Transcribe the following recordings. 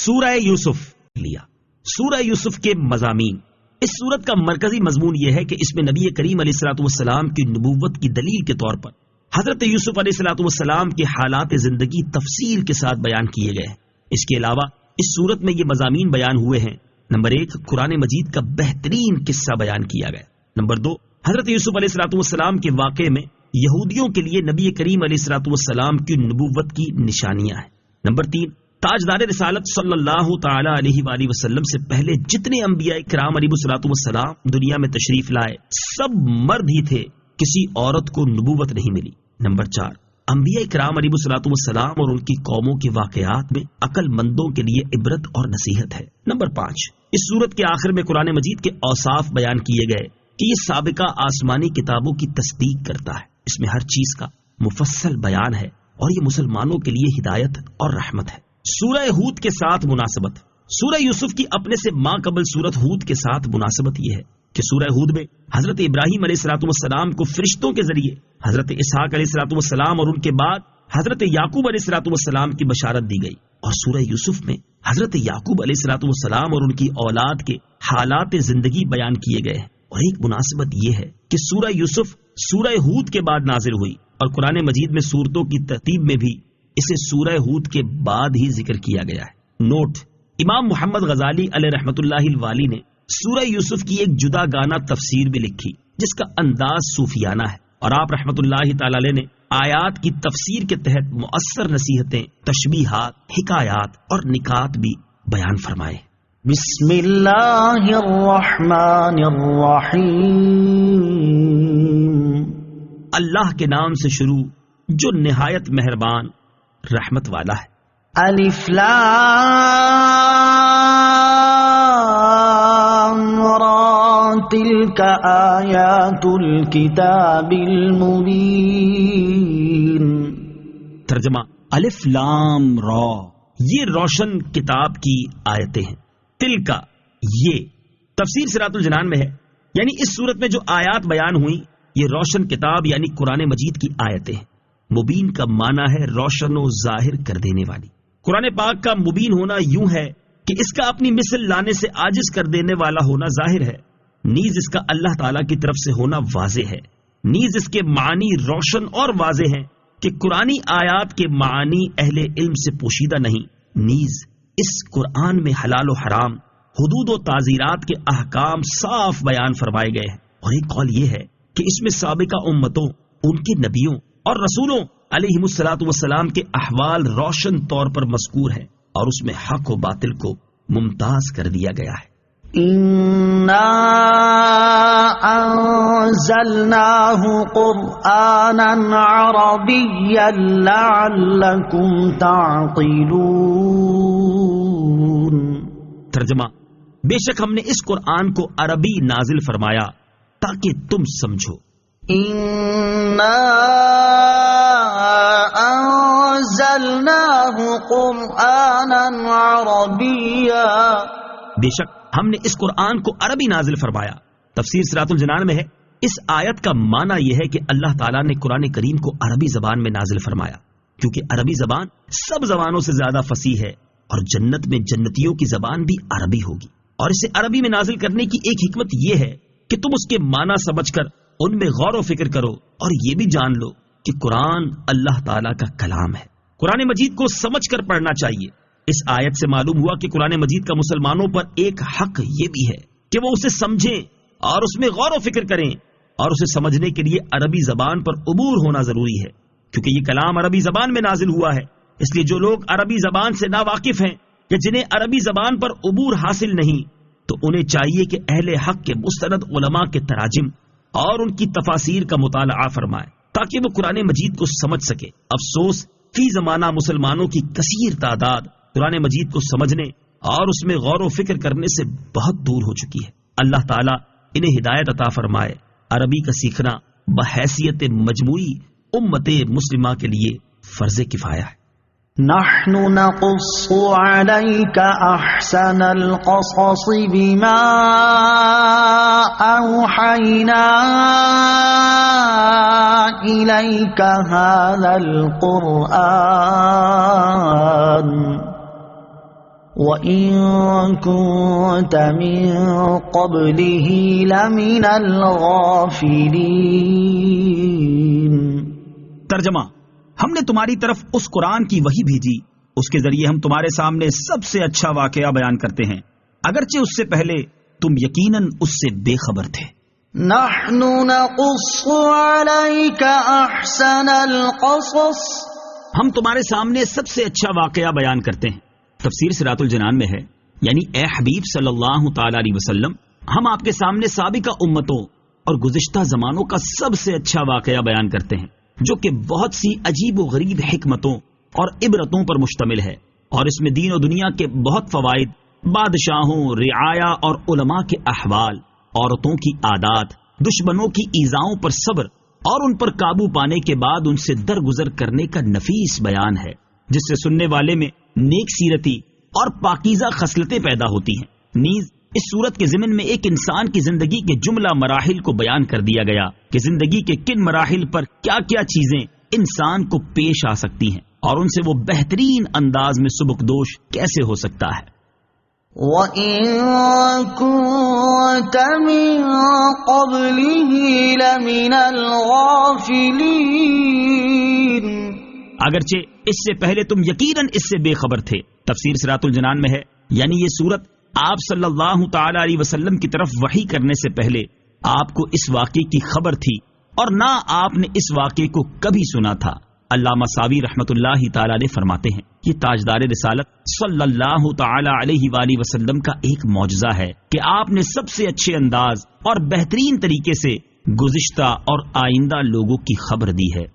سورہ یوسف لیا. سورہ یوسف کے مضامین. اس سورت کا مرکزی مضمون یہ ہے کہ اس میں نبی کریم علیہ الصلوۃ والسلام کی نبوت کی دلیل کے طور پر حضرت یوسف علیہ الصلوۃ والسلام کے حالات زندگی تفصیل کے ساتھ بیان کیے گئے ہیں. اس کے علاوہ اس سورت میں یہ مضامین بیان ہوئے ہیں. نمبر 1، قرآن مجید کا بہترین قصہ بیان کیا گیا. نمبر 2، حضرت یوسف علیہ الصلوۃ والسلام کے واقعے میں یہودیوں کے لیے نبی کریم علیہ الصلوۃ والسلام کی نبوت کی نشانیاں ہیں. نمبر 3، تاجدار رسالت صلی اللہ تعالی علیہ وآلہ وسلم سے پہلے جتنے انبیاء کرام علیہ الصلوۃ والسلام دنیا میں تشریف لائے سب مرد ہی تھے، کسی عورت کو نبوت نہیں ملی. نمبر 4، انبیاء کرام علیہ الصلوۃ والسلام اور ان کی قوموں کے واقعات میں عقل مندوں کے لیے عبرت اور نصیحت ہے. نمبر 5، اس سورت کے آخر میں قرآن مجید کے اوصاف بیان کیے گئے کہ یہ سابقہ آسمانی کتابوں کی تصدیق کرتا ہے. اس میں ہر چیز کا مفصل بیان ہے اور یہ مسلمانوں کے لیے ہدایت اور رحمت ہے. سورہ ہود کے ساتھ مناسبت. سورہ یوسف کی اپنے سے ماں قبل سورت ہود کے ساتھ مناسبت یہ ہے کہ سورہ ہود میں حضرت ابراہیم علیہ الصلوۃ والسلام کو فرشتوں کے ذریعے حضرت اسحاق علیہ الصلوۃ والسلام اور ان کے بعد حضرت یعقوب علیہ الصلوۃ والسلام کی بشارت دی گئی، اور سورہ یوسف میں حضرت یعقوب علیہ الصلوۃ والسلام اور ان کی اولاد کے حالات زندگی بیان کیے گئے ہیں. اور ایک مناسبت یہ ہے کہ سورہ یوسف سورہ ہود کے بعد نازل ہوئی، اور قرآن مجید میں سورتوں کی ترتیب میں بھی اسے سورہ ہود کے بعد ہی ذکر کیا گیا ہے. نوٹ: امام محمد غزالی علیہ رحمۃ اللہ الوالی نے سورہ یوسف کی ایک جدا گانا تفسیر بھی لکھی جس کا انداز صوفیانہ ہے، اور آپ رحمۃ اللہ تعالی علیہ نے آیات کی تفسیر کے تحت مؤثر نصیحتیں، تشبیہات، حکایات اور نکات بھی بیان فرمائے. بسم اللہ الرحمن الرحیم. اللہ کے نام سے شروع جو نہایت مہربان رحمت والا ہے. الف لام را تلک آیات الکتاب المبین. ترجمہ: الف لام را، یہ روشن کتاب کی آیتیں ہیں. تل کا، یہ تفسیر صراط الجنان میں ہے، یعنی اس صورت میں جو آیات بیان ہوئی یہ روشن کتاب یعنی قرآن مجید کی آیتیں ہیں. مبین کا معنی ہے روشن و ظاہر کر دینے والی. قرآن پاک کا مبین ہونا یوں ہے کہ اس کا اپنی مثل لانے سے عاجز کر دینے والا ہونا ظاہر ہے، نیز اس کا اللہ تعالیٰ کی طرف سے ہونا واضح ہے. نیز اس کے معنی روشن اور واضح ہیں کہ قرآنی آیات کے معنی اہل علم سے پوشیدہ نہیں. نیز اس قرآن میں حلال و حرام، حدود و تعزیرات کے احکام صاف بیان فرمائے گئے ہیں. اور ایک قول یہ ہے کہ اس میں سابقہ امتوں، ان کے نبیوں اور رسولوں علیہم الصلوۃ والسلام کے احوال روشن طور پر مذکور ہیں، اور اس میں حق و باطل کو ممتاز کر دیا گیا ہے. اِنَّا أَنزَلْنَاهُ قُرْآنًا عَرَبِيًّا لَعَلَّكُمْ تَعْقِلُونَ. ترجمہ: بے شک ہم نے اس قرآن کو عربی نازل فرمایا تاکہ تم سمجھو. اِنَّا أَنزَلْنَاهُ قُرْآنًا عَرَبِيًّا. بے شک ہم نے اس قرآن کو عربی نازل فرمایا. تفسیر صراط الجنان میں ہے، اس آیت کا معنی یہ ہے کہ اللہ تعالیٰ نے قرآن کریم کو عربی زبان میں نازل فرمایا، کیونکہ عربی زبان سب زبانوں سے زیادہ فصیح ہے، اور جنت میں جنتیوں کی زبان بھی عربی ہوگی. اور اسے عربی میں نازل کرنے کی ایک حکمت یہ ہے کہ تم اس کے معنی سمجھ کر ان میں غور و فکر کرو، اور یہ بھی جان لو کہ قرآن اللہ تعالیٰ کا کلام ہے. قرآن مجید کو سمجھ کر پڑھنا چاہیے. اس آیت سے معلوم ہوا کہ قرآن مجید کا مسلمانوں پر ایک حق یہ بھی ہے کہ وہ اسے سمجھیں اور اس میں غور و فکر کریں، اور اسے سمجھنے کے لیے عربی زبان پر عبور ہونا ضروری ہے، کیونکہ یہ کلام عربی زبان میں نازل ہوا ہے. اس لیے جو لوگ عربی زبان سے ناواقف ہیں یا جنہیں عربی زبان پر عبور حاصل نہیں، تو انہیں چاہیے کہ اہل حق کے مستند علماء کے تراجم اور ان کی تفاسیر کا مطالعہ فرمائیں تاکہ وہ قرآن مجید کو سمجھ سکے. افسوس، فی زمانہ مسلمانوں کی کثیر تعداد قرآن مجید کو سمجھنے اور اس میں غور و فکر کرنے سے بہت دور ہو چکی ہے. اللہ تعالیٰ انہیں ہدایت عطا فرمائے. عربی کا سیکھنا بحیثیت مجموعی امت مسلمہ کے لیے فرض کفایہ ہے. نحن نقص عليك احسن القصص بما اوحينا اليك هذا القرآن وَإِن كُنتَ مِن قَبْلِهِ لَمِنَ الْغَافِلِينَ۔ ترجمہ: ہم نے تمہاری طرف اس قرآن کی وحی بھیجی، اس کے ذریعے ہم تمہارے سامنے سب سے اچھا واقعہ بیان کرتے ہیں، اگرچہ اس سے پہلے تم یقیناً اس سے بے خبر تھے۔ نحن نقص عليك احسن القصص، ہم تمہارے سامنے سب سے اچھا واقعہ بیان کرتے ہیں۔ تفسیر صراط الجنان میں ہے، یعنی اے حبیب صلی اللہ تعالی علیہ وسلم، ہم آپ کے سامنے سابقہ امتوں اور گزشتہ زمانوں کا سب سے اچھا واقعہ بیان کرتے ہیں، جو کہ بہت سی عجیب و غریب حکمتوں اور عبرتوں پر مشتمل ہے، اور اس میں دین و دنیا کے بہت فوائد، بادشاہوں، رعایا اور علماء کے احوال، عورتوں کی عادات، دشمنوں کی ایذاؤں پر صبر اور ان پر قابو پانے کے بعد ان سے درگزر کرنے کا نفیس بیان ہے، جس سے سننے والے میں نیک سیرتی اور پاکیزہ خصلتیں پیدا ہوتی ہیں۔ نیز اس صورت کے ضمن میں ایک انسان کی زندگی کے جملہ مراحل کو بیان کر دیا گیا کہ زندگی کے کن مراحل پر کیا کیا چیزیں انسان کو پیش آ سکتی ہیں اور ان سے وہ بہترین انداز میں سبکدوش کیسے ہو سکتا ہے۔ وَإِن كُنتَ مِن قَبْلِهِ لَمِنَ الْغَافِلِينَ، اگرچہ اس سے پہلے تم یقیناً اس سے بے خبر تھے۔ تفسیر صراط الجنان میں ہے، یعنی یہ سورت آپ صلی اللہ تعالی علیہ وسلم کی طرف وحی کرنے سے پہلے آپ کو اس واقعے کی خبر تھی اور نہ آپ نے اس واقعے کو کبھی سنا تھا۔ علامہ ساوی رحمۃ اللہ تعالی علیہ فرماتے ہیں، یہ تاجدار رسالت صلی اللہ تعالی علیہ وآلہ وسلم کا ایک معجزہ ہے کہ آپ نے سب سے اچھے انداز اور بہترین طریقے سے گزشتہ اور آئندہ لوگوں کی خبر دی ہے۔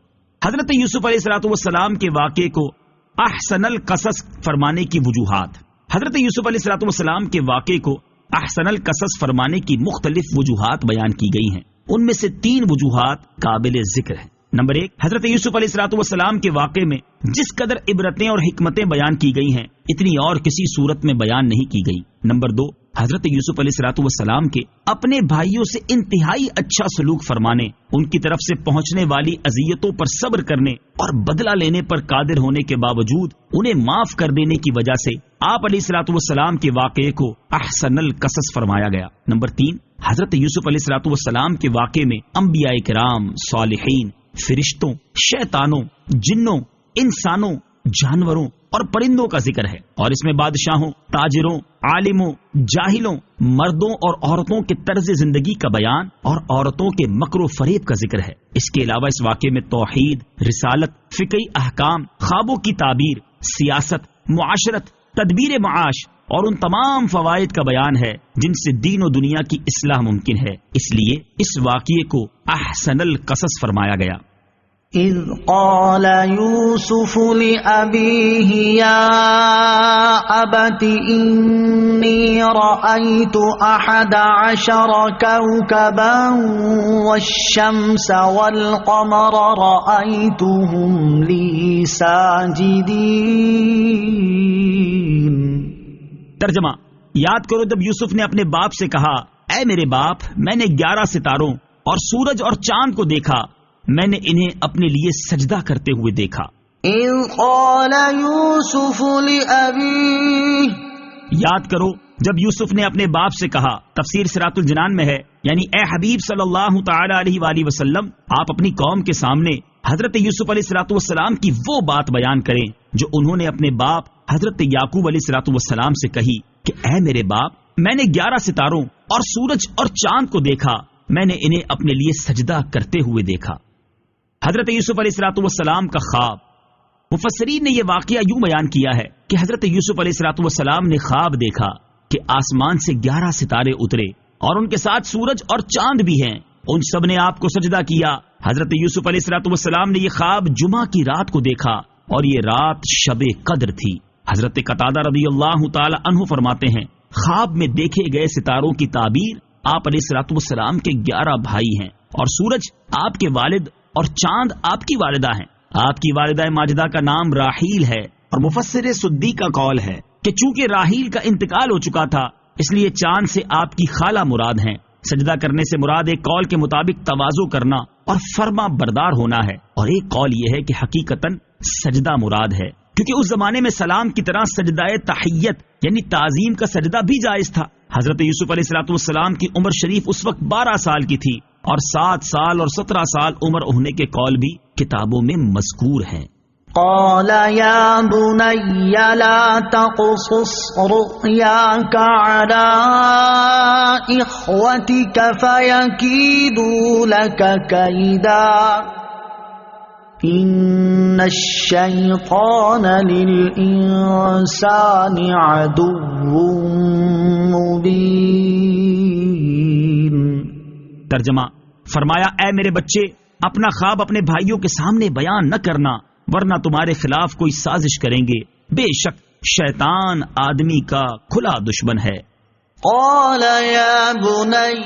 حضرت یوسف علیہ السلام کے واقعے کو احسن القصص فرمانے کی وجوہات۔ حضرت یوسف علیہ السلام کے واقعے کو احسن القصص فرمانے کی مختلف وجوہات بیان کی گئی ہیں، ان میں سے 3 وجوہات قابل ذکر ہیں۔ نمبر 1، حضرت یوسف علیہ السلام کے واقعے میں جس قدر عبرتیں اور حکمتیں بیان کی گئی ہیں اتنی اور کسی صورت میں بیان نہیں کی گئی۔ نمبر 2، حضرت یوسف علیہ السلام کے اپنے بھائیوں سے انتہائی اچھا سلوک فرمانے، ان کی طرف سے پہنچنے والی اذیتوں پر صبر کرنے اور بدلہ لینے پر قادر ہونے کے باوجود انہیں معاف کر دینے کی وجہ سے آپ علیہ السلام کے واقعے کو احسن القصص فرمایا گیا۔ نمبر 3، حضرت یوسف علیہ السلام کے واقعے میں انبیاء کرام، صالحین، فرشتوں، شیطانوں، جنوں، انسانوں، جانوروں اور پرندوں کا ذکر ہے، اور اس میں بادشاہوں، تاجروں، عالموں، جاہلوں، مردوں اور عورتوں کے طرز زندگی کا بیان اور عورتوں کے مکر و فریب کا ذکر ہے۔ اس کے علاوہ اس واقعے میں توحید، رسالت، فقہی احکام، خوابوں کی تعبیر، سیاست، معاشرت، تدبیر معاش اور ان تمام فوائد کا بیان ہے جن سے دین و دنیا کی اصلاح ممکن ہے، اس لیے اس واقعے کو احسن القصص فرمایا گیا۔ اذ قال یوسف لأبیہ یا ابت انی رأیت 11 کوکبا والشمس والقمر رأیتهم لی ساجدین۔ ترجمہ: یاد کرو جب یوسف نے اپنے باپ سے کہا، اے میرے باپ، میں نے 11 ستاروں اور سورج اور چاند کو دیکھا، میں نے انہیں اپنے لیے سجدہ کرتے ہوئے دیکھا۔ اذ قال یوسف لأبیہ، یاد کرو جب یوسف نے اپنے باپ سے کہا۔ تفسیر صراط الجنان میں ہے، یعنی اے حبیب صلی اللہ تعالی علیہ وآلہ وسلم، آپ اپنی قوم کے سامنے حضرت یوسف علیہ السلام کی وہ بات بیان کریں جو انہوں نے اپنے باپ حضرت یعقوب علیہ السلام سے کہی کہ اے میرے باپ، میں نے 11 ستاروں اور سورج اور چاند کو دیکھا، میں نے انہیں اپنے لیے سجدہ کرتے ہوئے دیکھا۔ حضرت یوسف علیہ السلام کا خواب۔ مفسرین نے یہ واقعہ یوں بیان کیا ہے کہ حضرت یوسف علیہ السلام نے خواب دیکھا کہ آسمان سے 11 ستارے اترے اور ان کے ساتھ سورج اور چاند بھی ہیں، ان سب نے آپ کو سجدہ کیا۔ حضرت یوسف علیہ السلام نے یہ خواب جمعہ کی رات کو دیکھا اور یہ رات شب قدر تھی۔ حضرت قتادہ رضی اللہ تعالی عنہ فرماتے ہیں، خواب میں دیکھے گئے ستاروں کی تعبیر آپ علیہ السلام کے 11 بھائی ہیں، اور سورج آپ کے والد اور چاند آپ کی والدہ ہیں۔ آپ کی والدہ ماجدہ کا نام راحیل ہے، اور مفسر سدی کا قول ہے کہ چونکہ راحیل کا انتقال ہو چکا تھا اس لیے چاند سے آپ کی خالہ مراد ہیں۔ سجدہ کرنے سے مراد ایک قول کے مطابق تواضع کرنا اور فرما بردار ہونا ہے، اور ایک قول یہ ہے کہ حقیقتاً سجدہ مراد ہے۔ کیونکہ اس زمانے میں سلام کی طرح سجدہ تحیت یعنی تعظیم کا سجدہ بھی جائز تھا۔ حضرت یوسف علیہ السلام کی عمر شریف اس وقت 12 سال کی تھی اور 7 سال اور 17 سال عمر ہونے کے قول بھی کتابوں میں مذکور ہیں۔ قال يا بني لا تقصص رؤياك على إخوتك فيكيدوا لك كيدا إن الشيطان للإنسان عدو مبين۔ ترجمہ فرمایا، اے میرے بچے، اپنا خواب اپنے بھائیوں کے سامنے بیان نہ کرنا ورنہ تمہارے خلاف کوئی سازش کریں گے، بے شک شیطان آدمی کا کھلا دشمن ہے۔ قال يا بني،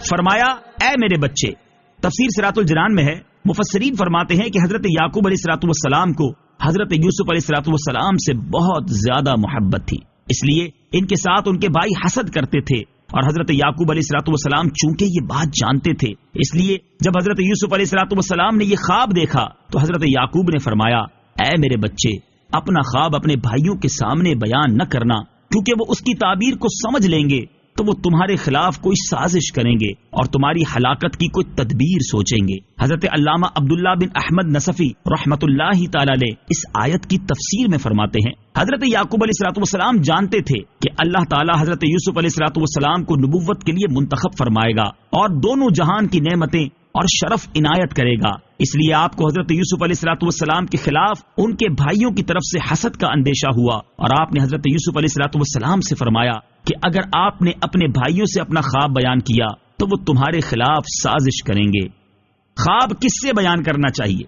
فرمایا اے میرے بچے۔ تفسیر صراط الجنان میں ہے، مفسرین فرماتے ہیں کہ حضرت یعقوب علیہ السلام کو حضرت یوسف علیہ السلام سے بہت زیادہ محبت تھی، اس لیے ان کے ساتھ ان کے بھائی حسد کرتے تھے، اور حضرت یعقوب علیہ السلام چونکہ یہ بات جانتے تھے، اس لیے جب حضرت یوسف علیہ السلام نے یہ خواب دیکھا تو حضرت یعقوب نے فرمایا، اے میرے بچے، اپنا خواب اپنے بھائیوں کے سامنے بیان نہ کرنا، کیونکہ وہ اس کی تعبیر کو سمجھ لیں گے تو وہ تمہارے خلاف کوئی سازش کریں گے اور تمہاری ہلاکت کی کوئی تدبیر سوچیں گے۔ حضرت علامہ عبداللہ بن احمد نصفی رحمت اللہ تعالی علیہ اس آیت کی تفسیر میں فرماتے ہیں، حضرت یعقوب علیہ السلام جانتے تھے کہ اللہ تعالی حضرت یوسف علیہ السلام کو نبوت کے لیے منتخب فرمائے گا اور دونوں جہان کی نعمتیں اور شرف عنایت کرے گا، اس لیے آپ کو حضرت یوسف علیہ السلام کے خلاف ان کے بھائیوں کی طرف سے حسد کا اندیشہ ہوا، اور آپ نے حضرت یوسف علیہ السلام سے فرمایا کہ اگر آپ نے اپنے بھائیوں سے اپنا خواب بیان کیا تو وہ تمہارے خلاف سازش کریں گے۔ خواب کس سے بیان کرنا چاہیے؟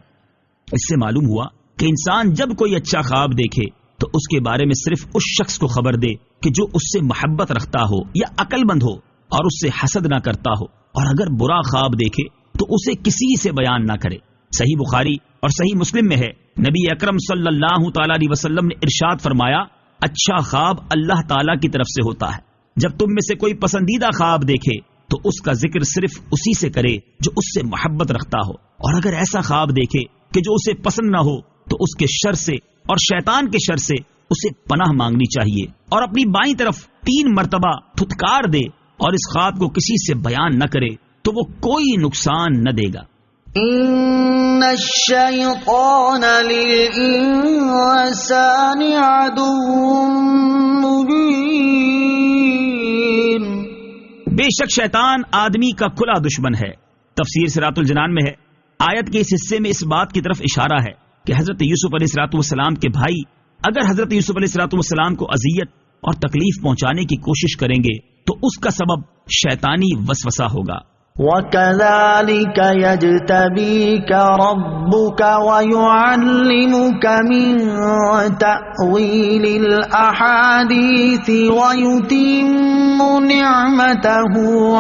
اس سے معلوم ہوا کہ انسان جب کوئی اچھا خواب دیکھے تو اس کے بارے میں صرف اس شخص کو خبر دے کہ جو اس سے محبت رکھتا ہو یا عقل مند ہو اور اس سے حسد نہ کرتا ہو، اور اگر برا خواب دیکھے تو اسے کسی سے بیان نہ کرے۔ صحیح بخاری اور صحیح مسلم میں ہے، نبی اکرم صلی اللہ تعالی علیہ وسلم نے ارشاد فرمایا، اچھا خواب اللہ تعالیٰ کی طرف سے ہوتا ہے، جب تم میں سے کوئی پسندیدہ خواب دیکھے تو اس کا ذکر صرف اسی سے کرے جو اس سے محبت رکھتا ہو، اور اگر ایسا خواب دیکھے کہ جو اسے پسند نہ ہو تو اس کے شر سے اور شیطان کے شر سے اسے پناہ مانگنی چاہیے، اور اپنی بائیں طرف 3 مرتبہ پھٹکار دے اور اس خواب کو کسی سے بیان نہ کرے تو وہ کوئی نقصان نہ دے گا۔ ان الشیطان للانسان عدو مبین، بے شک شیطان آدمی کا کھلا دشمن ہے۔ تفسیر صراط الجنان میں ہے، آیت کے اس حصے میں اس بات کی طرف اشارہ ہے کہ حضرت یوسف علیہ السلام کے بھائی اگر حضرت یوسف علیہ السلام کو اذیت اور تکلیف پہنچانے کی کوشش کریں گے تو اس کا سبب شیطانی وسوسہ ہوگا۔ وَكَذَلِكَ يَجْتَبِيكَ رَبُّكَ وَيُعَلِّمُكَ مِن تَأْوِيلِ الْأَحَادِيثِ وَيُتِمُّ نِعْمَتَهُ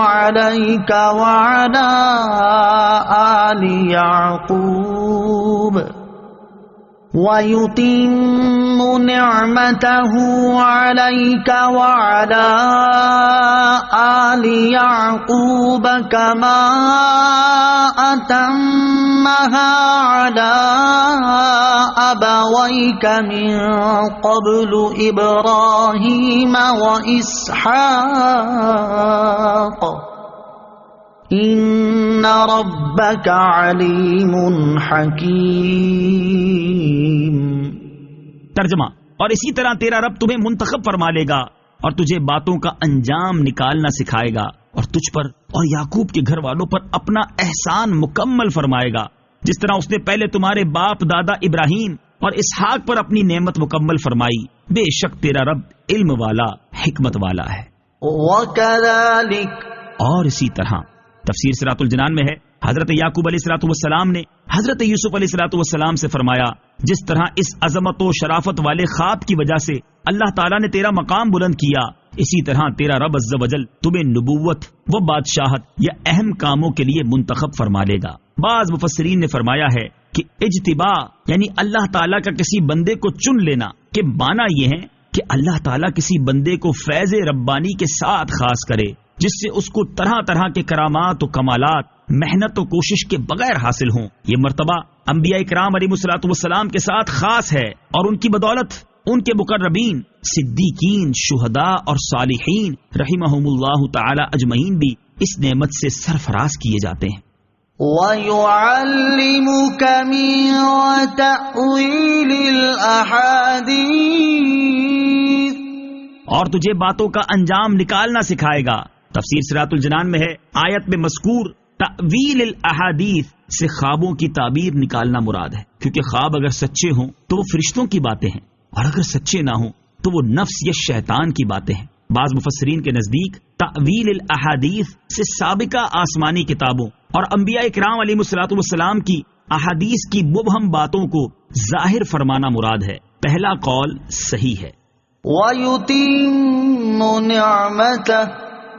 عَلَيْكَ وَعَلَى آلِ يَعْقُوبَ وَيُتِمُّ نِعْمَتَهُ عَلَيْكَ وَعَلَى آلِ يَعْقُوبَ كَمَا أَتَمَّهَا عَلَى أَبَوَيْكَ مِن قَبْلُ إِبْرَاهِيمَ وَإِسْحَاقَ ان ربک علیم حکیم۔ ترجمہ، اور اسی طرح تیرا رب تمہیں منتخب فرما لے گا اور تجھے باتوں کا انجام نکالنا سکھائے گا اور تجھ پر اور یعقوب کے گھر والوں پر اپنا احسان مکمل فرمائے گا، جس طرح اس نے پہلے تمہارے باپ دادا ابراہیم اور اسحاق پر اپنی نعمت مکمل فرمائی، بے شک تیرا رب علم والا حکمت والا ہے۔ وَكَذَلِكَ، اور اسی طرح تفسیر صراط الجنان میں ہے، حضرت یعقوب علیہ السلام نے حضرت یوسف علیہ السلام سے فرمایا، جس طرح اس عظمت و شرافت والے خواب کی وجہ سے اللہ تعالیٰ نے تیرا مقام بلند کیا، اسی طرح تیرا رب عز و جل تمہیں نبوت و بادشاہت یا اہم کاموں کے لیے منتخب فرما لے گا۔ بعض مفسرین نے فرمایا ہے کہ اجتباء یعنی اللہ تعالیٰ کا کسی بندے کو چن لینا کہ معنی یہ ہے کہ اللہ تعالیٰ کسی بندے کو فیض ربانی کے ساتھ خاص کرے، جس سے اس کو طرح طرح کے کرامات و کمالات محنت و کوشش کے بغیر حاصل ہوں. یہ مرتبہ انبیاء کرام علیہ الصلوۃ والسلام کے ساتھ خاص ہے، اور ان کی بدولت ان کے مقربین صدیقین، شہداء اور صالحین رحمہم اللہ تعالی اجمعین بھی اس نعمت سے سرفراز کیے جاتے ہیں. وَيُعَلِّمُكَ مِن تَأْوِيلِ الْأَحَادِيثِ، اور تجھے باتوں کا انجام نکالنا سکھائے گا. تفسیر صراط الجنان میں ہے، آیت میں مذکور تأویل الاحادیث سے خوابوں کی تعبیر نکالنا مراد ہے، کیونکہ خواب اگر سچے ہوں تو وہ فرشتوں کی باتیں ہیں، اور اگر سچے نہ ہوں تو وہ نفس یا شیطان کی باتیں ہیں. بعض مفسرین کے نزدیک تأویل الاحادیث سے سابقہ آسمانی کتابوں اور انبیاء کرام علیہ الصلوۃ والسلام کی احادیث کی مبہم باتوں کو ظاہر فرمانا مراد ہے. پہلا قول صحیح ہے. وَيُتِمُّ نِعْمَتَهُ،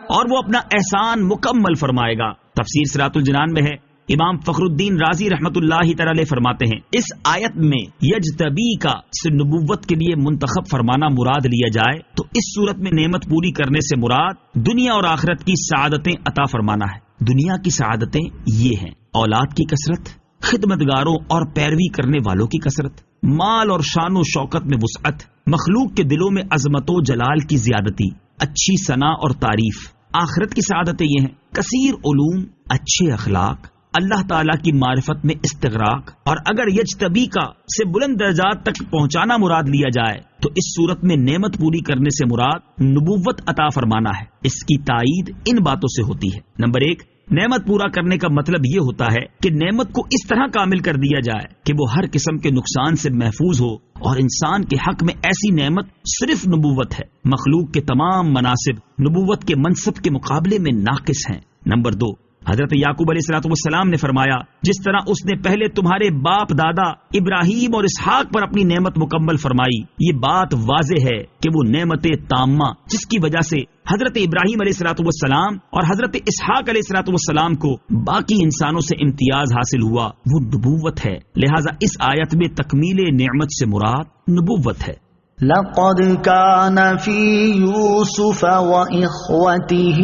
اور وہ اپنا احسان مکمل فرمائے گا. تفسیر صراط الجنان میں ہے، امام فخر الدین رازی رحمت اللہ تعالی فرماتے ہیں اس آیت میں یجتبی کا سے نبوت کے لیے منتخب فرمانا مراد لیا جائے تو اس صورت میں نعمت پوری کرنے سے مراد دنیا اور آخرت کی سعادتیں عطا فرمانا ہے. دنیا کی سعادتیں یہ ہیں: اولاد کی کثرت، خدمتگاروں اور پیروی کرنے والوں کی کثرت، مال اور شان و شوکت میں وسعت، مخلوق کے دلوں میں عظمت و جلال کی زیادتی، اچھی ثنا اور تعریف. آخرت کی سعادتیں یہ ہیں: کثیر علوم، اچھے اخلاق، اللہ تعالیٰ کی معرفت میں استغراق. اور اگر یجتبی کا سے بلند درجات تک پہنچانا مراد لیا جائے تو اس صورت میں نعمت پوری کرنے سے مراد نبوت عطا فرمانا ہے. اس کی تائید ان باتوں سے ہوتی ہے. نمبر 1، نعمت پورا کرنے کا مطلب یہ ہوتا ہے کہ نعمت کو اس طرح کامل کر دیا جائے کہ وہ ہر قسم کے نقصان سے محفوظ ہو. اور انسان کے حق میں ایسی نعمت صرف نبوت ہے. مخلوق کے تمام مناصب نبوت کے منصب کے مقابلے میں ناقص ہیں. نمبر 2، حضرت یعقوب علیہ الصلوۃ والسلام نے فرمایا جس طرح اس نے پہلے تمہارے باپ دادا ابراہیم اور اسحاق پر اپنی نعمت مکمل فرمائی، یہ بات واضح ہے کہ وہ نعمت تامہ جس کی وجہ سے حضرت ابراہیم علیہ الصلوۃ والسلام اور حضرت اسحاق علیہ الصلوۃ والسلام کو باقی انسانوں سے امتیاز حاصل ہوا، وہ نبوت ہے. لہٰذا اس آیت میں تکمیل نعمت سے مراد نبوت ہے. لقد كان في يوسف وإخوته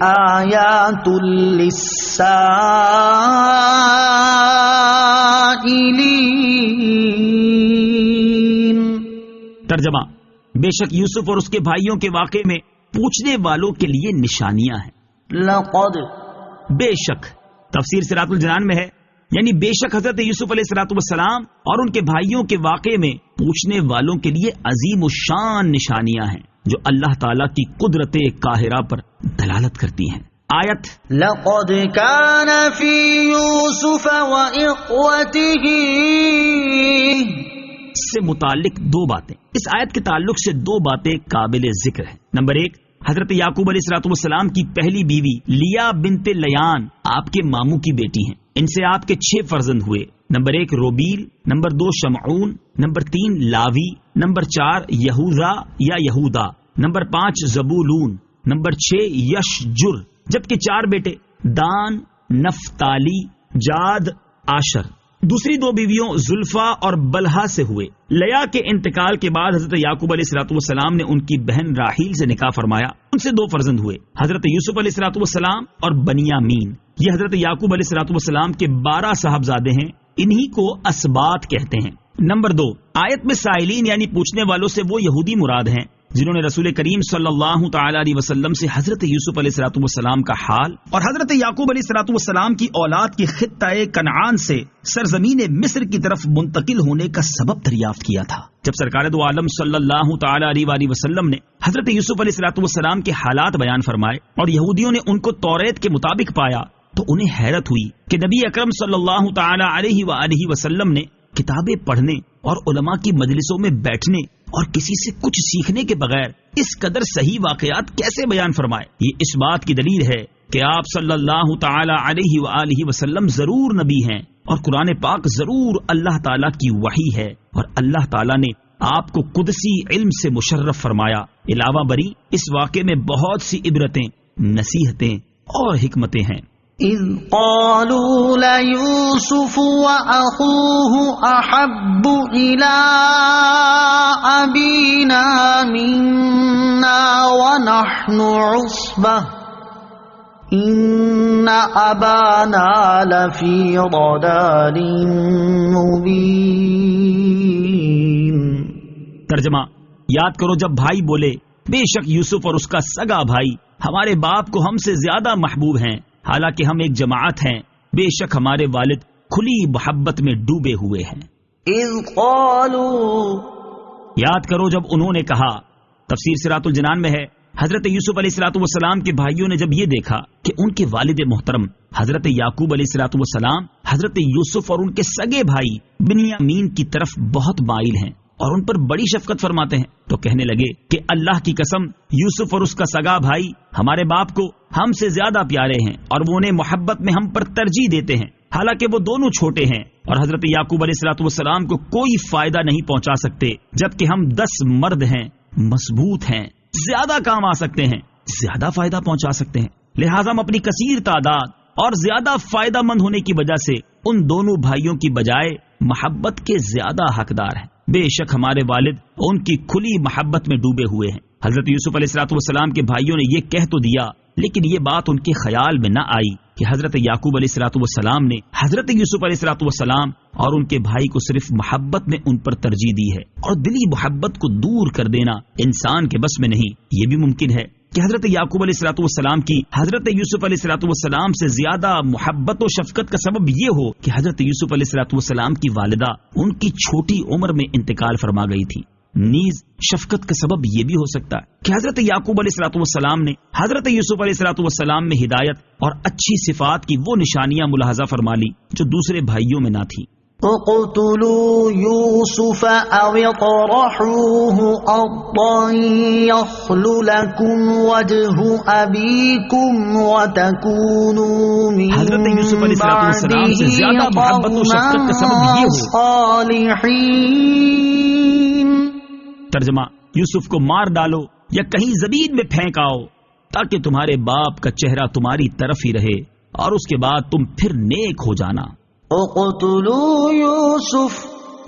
آيات للسائلين. ترجمہ: بے شک یوسف اور اس کے بھائیوں کے واقعے میں پوچھنے والوں کے لیے نشانیاں ہیں. لقد، بے شک. تفسیر صراط الجنان میں ہے، یعنی بے شک حضرت یوسف علیہ الصلوۃ والسلام اور ان کے بھائیوں کے واقعے میں پوچھنے والوں کے لیے عظیم الشان نشانیاں ہیں جو اللہ تعالیٰ کی قدرت قاہرہ پر دلالت کرتی ہیں. آیت لقد كان في يوسف وإخوته سے متعلق دو باتیں، اس آیت کے تعلق سے دو باتیں قابل ذکر ہیں. نمبر 1، حضرت یعقوب علیہ الصلوۃ والسلام کی پہلی بیوی لیا بنت لیان آپ کے ماموں کی بیٹی ہیں. ان سے آپ کے 6 فرزند ہوئے. نمبر 1 روبیل، نمبر 2 شمعون، نمبر 3 لاوی، نمبر 4 یہوذا یا یہودا، نمبر 5 زبولون، نمبر 6 یشجر، جبکہ 4 بیٹے دان، نفتالی، جاد، آشر. دوسری 2 بیویوں زلفا اور بلہا سے ہوئے. لیا کے انتقال کے بعد حضرت یعقوب علیہ الصلوۃ والسلام نے ان کی بہن راحیل سے نکاح فرمایا. ان سے 2 فرزند ہوئے، حضرت یوسف علیہ الصلوۃ والسلام اور بنیامین. یہ حضرت یعقوب علیہ الصلوۃ والسلام کے 12 صاحبزادے ہیں، انہی کو اسباط کہتے ہیں. نمبر 2، آیت میں سائلین یعنی پوچھنے والوں سے وہ یہودی مراد ہیں جنہوں نے رسول کریم صلی اللہ تعالی علیہ وسلم سے حضرت یوسف علیہ الصلوۃ والسلام کا حال اور حضرت یعقوب علیہ الصلوۃ والسلام کی اولاد کی خطہ کنعان سے سرزمین مصر کی طرف منتقل ہونے کا سبب دریافت کیا تھا. جب سرکار دو عالم صلی اللہ تعالی علیہ وسلم نے حضرت یوسف علیہ الصلوۃ والسلام کے حالات بیان فرمائے اور یہودیوں نے ان کو توریت کے مطابق پایا تو انہیں حیرت ہوئی کہ نبی اکرم صلی اللہ تعالی علیہ وسلم نے کتابیں پڑھنے اور علماء کی مجلسوں میں بیٹھنے اور کسی سے کچھ سیکھنے کے بغیر اس قدر صحیح واقعات کیسے بیان فرمائے. یہ اس بات کی دلیل ہے کہ آپ صلی اللہ تعالی علیہ وسلم ضرور نبی ہیں اور قرآن پاک ضرور اللہ تعالیٰ کی وحی ہے اور اللہ تعالیٰ نے آپ کو قدسی علم سے مشرف فرمایا. علاوہ بری اس واقعے میں بہت سی عبرتیں، نصیحتیں اور حکمتیں ہیں. اذ قالوا ليوسف وأخوه أحب إلى أبينا منا ونحن عصبة إن أبانا لفي ضلال مبين۔ ترجمہ، یاد کرو جب بھائی بولے بے شک یوسف اور اس کا سگا بھائی ہمارے باپ کو ہم سے زیادہ محبوب ہیں، حالانکہ ہم ایک جماعت ہیں، بے شک ہمارے والد کھلی محبت میں ڈوبے ہوئے ہیں۔ اذ قالوا، یاد کرو جب انہوں نے کہا۔ تفسیر صراط الجنان میں ہے، حضرت یوسف علیہ الصلوۃ والسلام کے بھائیوں نے جب یہ دیکھا کہ ان کے والد محترم حضرت یعقوب علیہ الصلوۃ والسلام حضرت یوسف اور ان کے سگے بھائی بنیامین کی طرف بہت مائل ہیں اور ان پر بڑی شفقت فرماتے ہیں، تو کہنے لگے کہ اللہ کی قسم یوسف اور اس کا سگا بھائی ہمارے باپ کو ہم سے زیادہ پیارے ہیں اور وہ انہیں محبت میں ہم پر ترجیح دیتے ہیں، حالانکہ وہ دونوں چھوٹے ہیں اور حضرت یعقوب علیہ الصلوۃ والسلام کو کوئی فائدہ نہیں پہنچا سکتے، جبکہ ہم 10 مرد ہیں، مضبوط ہیں، زیادہ کام آ سکتے ہیں، زیادہ فائدہ پہنچا سکتے ہیں، لہٰذا ہم اپنی کثیر تعداد اور زیادہ فائدہ مند ہونے کی وجہ سے ان دونوں بھائیوں کی بجائے محبت کے زیادہ حقدار ہیں۔ بے شک ہمارے والد ان کی کھلی محبت میں ڈوبے ہوئے ہیں۔ حضرت یوسف علیہ الصلوۃ والسلام کے بھائیوں نے یہ کہہ تو دیا، لیکن یہ بات ان کے خیال میں نہ آئی کہ حضرت یعقوب علیہ الصلوۃ والسلام نے حضرت یوسف علیہ الصلوۃ والسلام اور ان کے بھائی کو صرف محبت میں ان پر ترجیح دی ہے، اور دلی محبت کو دور کر دینا انسان کے بس میں نہیں۔ یہ بھی ممکن ہے کہ حضرت یعقوب علیہ الصلوۃ والسلام کی حضرت یوسف علیہ الصلوۃ والسلام سے زیادہ محبت و شفقت کا سبب یہ ہو کہ حضرت یوسف علیہ الصلوۃ والسلام کی والدہ ان کی چھوٹی عمر میں انتقال فرما گئی تھی۔ نیز شفقت کا سبب یہ بھی ہو سکتا ہے کہ حضرت یعقوب علیہ الصلوۃ والسلام نے حضرت یوسف علیہ الصلوۃ والسلام میں ہدایت اور اچھی صفات کی وہ نشانیاں ملاحظہ فرما لی جو دوسرے بھائیوں میں نہ تھی۔ اقتلوا يوسف أو اطرحوه أرضا يخل لكم وجه أبيكم وتكونوا من حضرت یوسف علیہ السلام سے زیادہ محبت و شفقت کا سبب یہ ہو۔ صالحين۔ ترجمہ، یوسف کو مار ڈالو یا کہیں زمین میں پھینک آؤ تاکہ تمہارے باپ کا چہرہ تمہاری طرف ہی رہے اور اس کے بعد تم پھر نیک ہو جانا۔ اقتلوا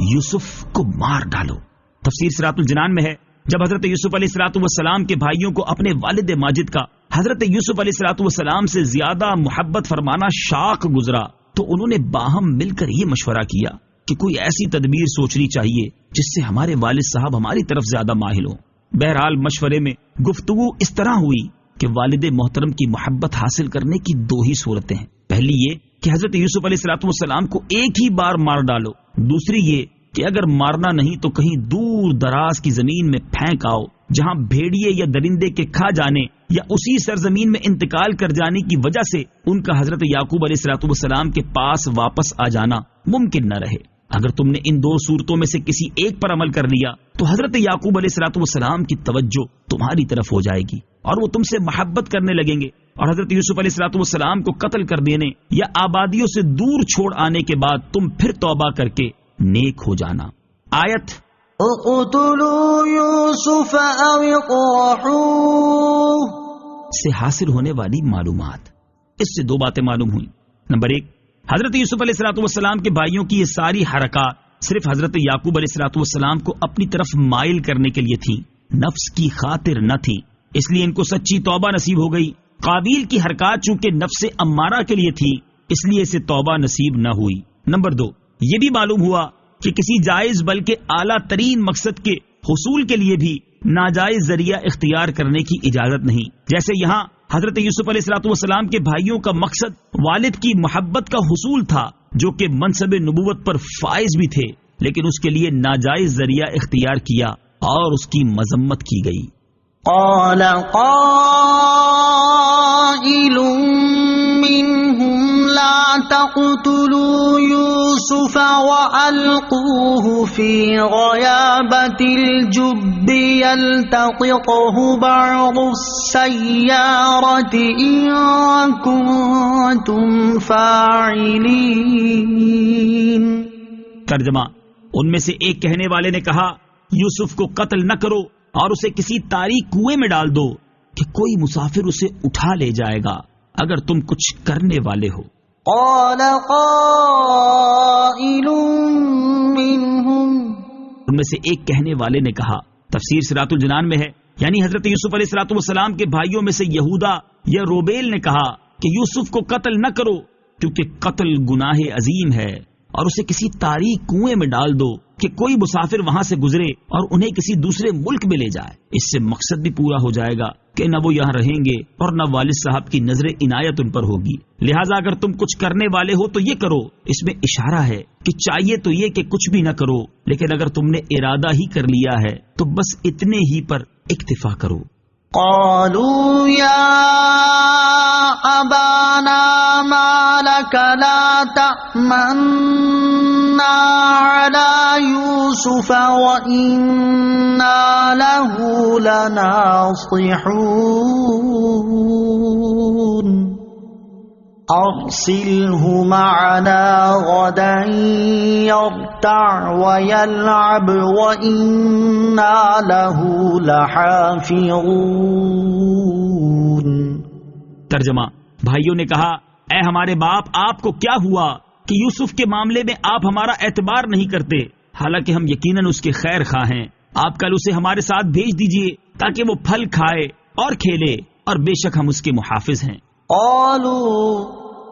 یوسف کو مار ڈالو۔ تفسیر صراط الجنان میں ہے، جب حضرت یوسف علیہ الصلوۃ والسلام کے بھائیوں کو اپنے والد ماجد کا حضرت یوسف علیہ الصلوۃ والسلام سے زیادہ محبت فرمانا شاق گزرا تو انہوں نے باہم مل کر یہ مشورہ کیا کہ کوئی ایسی تدبیر سوچنی چاہیے جس سے ہمارے والد صاحب ہماری طرف زیادہ مائل ہوں۔ بہرحال مشورے میں گفتگو اس طرح ہوئی کہ والد محترم کی محبت حاصل کرنے کی 2 ہی صورتیں ہیں۔ پہلی یہ کہ حضرت یوسف علیہ الصلوۃ والسلام کو ایک ہی بار مار ڈالو، دوسری یہ کہ اگر مارنا نہیں تو کہیں دور دراز کی زمین میں پھینک آؤ جہاں بھیڑیے یا درندے کے کھا جانے یا اسی سرزمین میں انتقال کر جانے کی وجہ سے ان کا حضرت یعقوب علیہ الصلوۃ والسلام کے پاس واپس آ جانا ممکن نہ رہے۔ اگر تم نے ان 2 صورتوں میں سے کسی ایک پر عمل کر لیا تو حضرت یعقوب علیہ الصلوۃ والسلام کی توجہ تمہاری طرف ہو جائے گی اور وہ تم سے محبت کرنے لگیں گے، اور حضرت یوسف علیہ الصلوۃ والسلام کو قتل کر دینے یا آبادیوں سے دور چھوڑ آنے کے بعد تم پھر توبہ کر کے نیک ہو جانا۔ آیت اقتلوا یوسف او اطرحوه سے حاصل ہونے والی معلومات، اس سے 2 باتیں معلوم ہوئیں۔ نمبر 1، حضرت یوسف علیہ الصلوۃ والسلام کے بھائیوں کی یہ ساری حرکات صرف حضرت یعقوب علیہ الصلوۃ والسلام کو اپنی طرف مائل کرنے کے لیے تھی، نفس کی خاطر نہ تھی، اس لیے ان کو سچی توبہ نصیب ہو گئی۔ قابیل کی حرکات چونکہ نفس امارہ کے لیے تھی اس لیے اسے توبہ نصیب نہ ہوئی۔ نمبر 2، یہ بھی معلوم ہوا کہ کسی جائز بلکہ اعلیٰ ترین مقصد کے حصول کے لیے بھی ناجائز ذریعہ اختیار کرنے کی اجازت نہیں، جیسے یہاں حضرت یوسف علیہ الصلوۃ والسلام کے بھائیوں کا مقصد والد کی محبت کا حصول تھا جو کہ منصب نبوت پر فائز بھی تھے، لیکن اس کے لیے ناجائز ذریعہ اختیار کیا اور اس کی مذمت کی گئی۔ قال قائل منهم لا تقتلوا يوسف وألقوه في غيابة الجب يلتقطه بعض السيارة إن كنتم فاعلين۔ ترجمہ، ان میں سے ایک کہنے والے نے کہا یوسف کو قتل نہ کرو اور اسے کسی تاریک کنویں میں ڈال دو کہ کوئی مسافر اسے اٹھا لے جائے گا اگر تم کچھ کرنے والے ہو۔ قال قائل منهم، ان میں سے ایک کہنے والے نے کہا، تفسیر صراط الجنان میں ہے، یعنی حضرت یوسف علیہ الصلوۃ والسلام کے بھائیوں میں سے یہودا یا روبیل نے کہا کہ یوسف کو قتل نہ کرو، کیونکہ قتل گناہ عظیم ہے، اور اسے کسی تاریک کنویں میں ڈال دو کہ کوئی مسافر وہاں سے گزرے اور انہیں کسی دوسرے ملک میں لے جائے۔ اس سے مقصد بھی پورا ہو جائے گا کہ نہ وہ یہاں رہیں گے اور نہ والد صاحب کی نظر عنایت ان پر ہوگی، لہٰذا اگر تم کچھ کرنے والے ہو تو یہ کرو۔ اس میں اشارہ ہے کہ چاہیے تو یہ کہ کچھ بھی نہ کرو، لیکن اگر تم نے ارادہ ہی کر لیا ہے تو بس اتنے ہی پر اکتفا کرو۔ قالوا يا أبانا ما لك لا تأمنا على يوسف وإنا له لناصحون أرسله معنا غدا يرتع ويلعب وإنا له لحافظون۔ ترجمہ، بھائیوں نے کہا اے ہمارے باپ، آپ کو کیا ہوا کہ یوسف کے معاملے میں آپ ہمارا اعتبار نہیں کرتے، حالانکہ ہم یقیناً اس کے خیر خواہ ہیں۔ آپ کل اسے ہمارے ساتھ بھیج دیجئے تاکہ وہ پھل کھائے اور کھیلے، اور بے شک ہم اس کے محافظ ہیں۔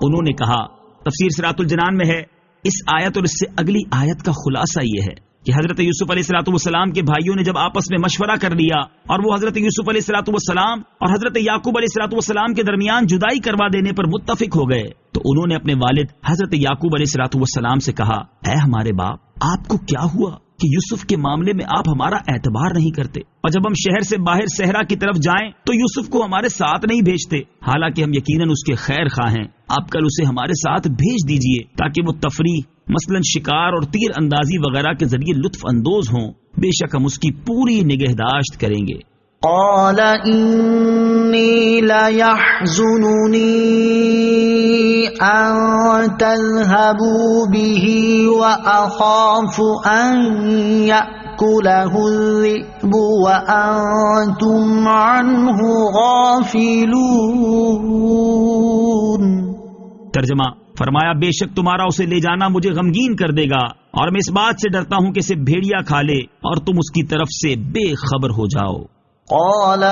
انہوں نے کہا، تفسیر صراط الجنان میں ہے، اس آیت اور اس سے اگلی آیت کا خلاصہ یہ ہے کہ حضرت یوسف علیہ الصلوۃ والسلام کے بھائیوں نے جب آپس میں مشورہ کر لیا اور وہ حضرت یوسف علیہ الصلوۃ والسلام اور حضرت یعقوب علیہ الصلوۃ والسلام کے درمیان جدائی کروا دینے پر متفق ہو گئے، تو انہوں نے اپنے والد حضرت یعقوب علیہ الصلوۃ والسلام سے کہا، اے ہمارے باپ، آپ کو کیا ہوا کہ یوسف کے معاملے میں آپ ہمارا اعتبار نہیں کرتے، اور جب ہم شہر سے باہر صحرا کی طرف جائیں تو یوسف کو ہمارے ساتھ نہیں بھیجتے، حالانکہ ہم یقیناً اس کے خیر خواہ ہیں۔ آپ کل اسے ہمارے ساتھ بھیج دیجئے تاکہ وہ تفریح مثلا شکار اور تیر اندازی وغیرہ کے ذریعے لطف اندوز ہوں، بے شک ہم اس کی پوری نگہداشت کریں گے۔ قال انی لیحزننی ان تذهبوا به واخاف ان یأکلہ الذئب وانتم عنہ غافلون۔ ترجمہ، فرمایا بے شک تمہارا اسے لے جانا مجھے غمگین کر دے گا، اور میں اس بات سے ڈرتا ہوں کہ اسے بھیڑیا کھا لے اور تم اس کی طرف سے بے خبر ہو جاؤ۔ قال،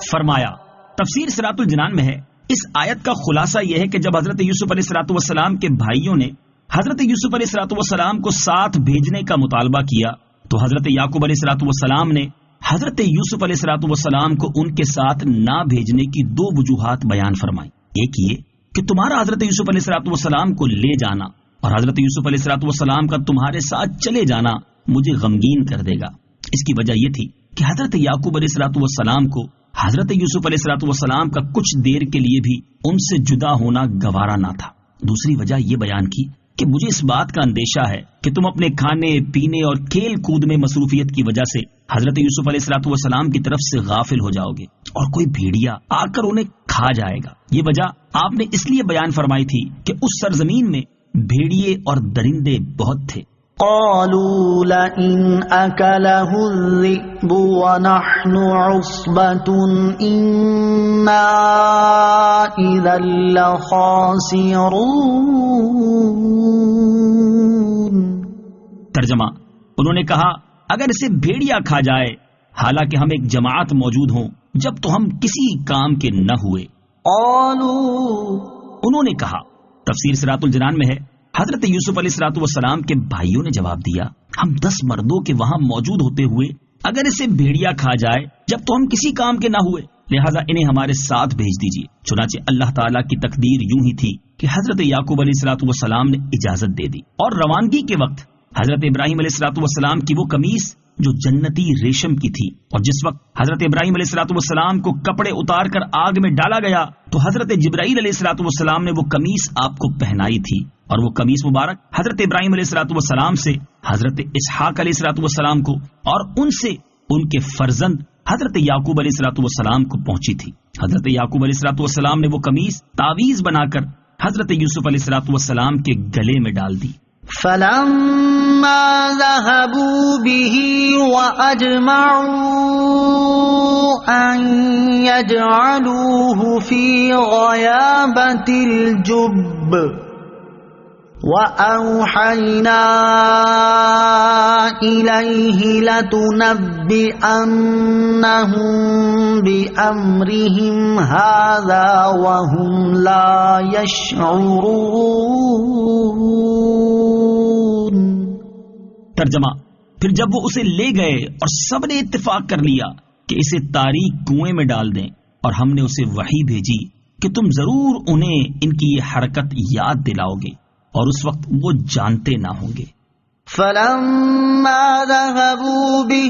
فرمایا، تفسیر صراط الجنان میں ہے، اس آیت کا خلاصہ یہ ہے کہ جب حضرت یوسف علیہ الصلوۃ والسلام کے بھائیوں نے حضرت یوسف علیہ الصلوۃ والسلام کو ساتھ بھیجنے کا مطالبہ کیا تو حضرت یعقوب علیہ الصلوۃ والسلام نے حضرت یوسف علیہ الصلوۃ والسلام کو ان کے ساتھ نہ بھیجنے کی دو وجوہات بیان فرمائی۔ ایک یہ کہ تمہارا حضرت یوسف علیہ الصلوۃ والسلام کو لے جانا اور حضرت یوسف علیہ الصلوۃ والسلام کا تمہارے ساتھ چلے جانا مجھے غمگین کر دے گا۔ اس کی وجہ یہ تھی کہ حضرت یعقوب علیہ الصلوۃ والسلام کو حضرت یوسف علیہ الصلوۃ والسلام کا کچھ دیر کے لیے بھی ان سے جدا ہونا گوارا نہ تھا۔ دوسری وجہ یہ بیان کی کہ مجھے اس بات کا اندیشہ ہے کہ تم اپنے کھانے پینے اور کھیل کود میں مصروفیت کی وجہ سے حضرت یوسف علیہ الصلوۃ والسلام کی طرف سے غافل ہو جاؤ گے اور کوئی بھیڑیا آ کر انہیں کھا جائے گا۔ یہ وجہ آپ نے اس لیے بیان فرمائی تھی کہ اس سرزمین میں بھیڑیے اور درندے بہت تھے۔ قالوا لئن أكله الذئب ونحن عصبة إنا إذا لخاسرون۔ ترجمہ، انہوں نے کہا اگر اسے بھیڑیا کھا جائے حالانکہ ہم ایک جماعت موجود ہوں جب تو ہم کسی کام کے نہ ہوئے۔ قالوا، انہوں نے کہا، تفسیر صراط الجنان میں ہے، حضرت یوسف علیہ الصلوۃ والسلام کے بھائیوں نے جواب دیا، ہم 10 مردوں کے وہاں موجود ہوتے ہوئے اگر اسے بھیڑیا کھا جائے جب تو ہم کسی کام کے نہ ہوئے، لہٰذا انہیں ہمارے ساتھ بھیج دیجیے۔ چنانچہ اللہ تعالیٰ کی تقدیر یوں ہی تھی کہ حضرت یعقوب علیہ الصلوۃ والسلام نے اجازت دے دی، اور روانگی کے وقت حضرت ابراہیم علیہ الصلوۃ والسلام کی وہ قمیص جو جنتی ریشم کی تھی، اور جس وقت حضرت ابراہیم علیہ الصلوۃ والسلام کو کپڑے اتار کر آگ میں ڈالا گیا تو حضرت جبرائیل علیہ الصلوۃ والسلام نے وہ قمیص آپ کو پہنائی تھی، اور وہ قمیص مبارک حضرت ابراہیم علیہ الصلوۃ والسلام سے حضرت اسحاق علیہ الصلوۃ والسلام کو اور ان سے ان کے فرزند حضرت یعقوب علیہ الصلوۃ والسلام کو پہنچی تھی۔ حضرت یعقوب علیہ الصلوۃ والسلام نے وہ قمیص تعویذ بنا کر حضرت یوسف علیہ الصلوۃ والسلام کے گلے میں ڈال دی۔ فلما ذهبوا به وأجمعوا أن يجعلوه في غيابة الجب وأوحينا إليه لتنبئنهم بأمرهم هذا وهم لا يشعرون۔ ترجمہ، پھر جب وہ اسے لے گئے اور سب نے اتفاق کر لیا کہ اسے تاریک کنویں میں ڈال دیں، اور ہم نے اسے وحی بھیجی کہ تم ضرور انہیں ان کی یہ حرکت یاد دلاؤ گے، اور اس وقت وہ جانتے نہ ہوں گے۔ فلما ذهبوا به،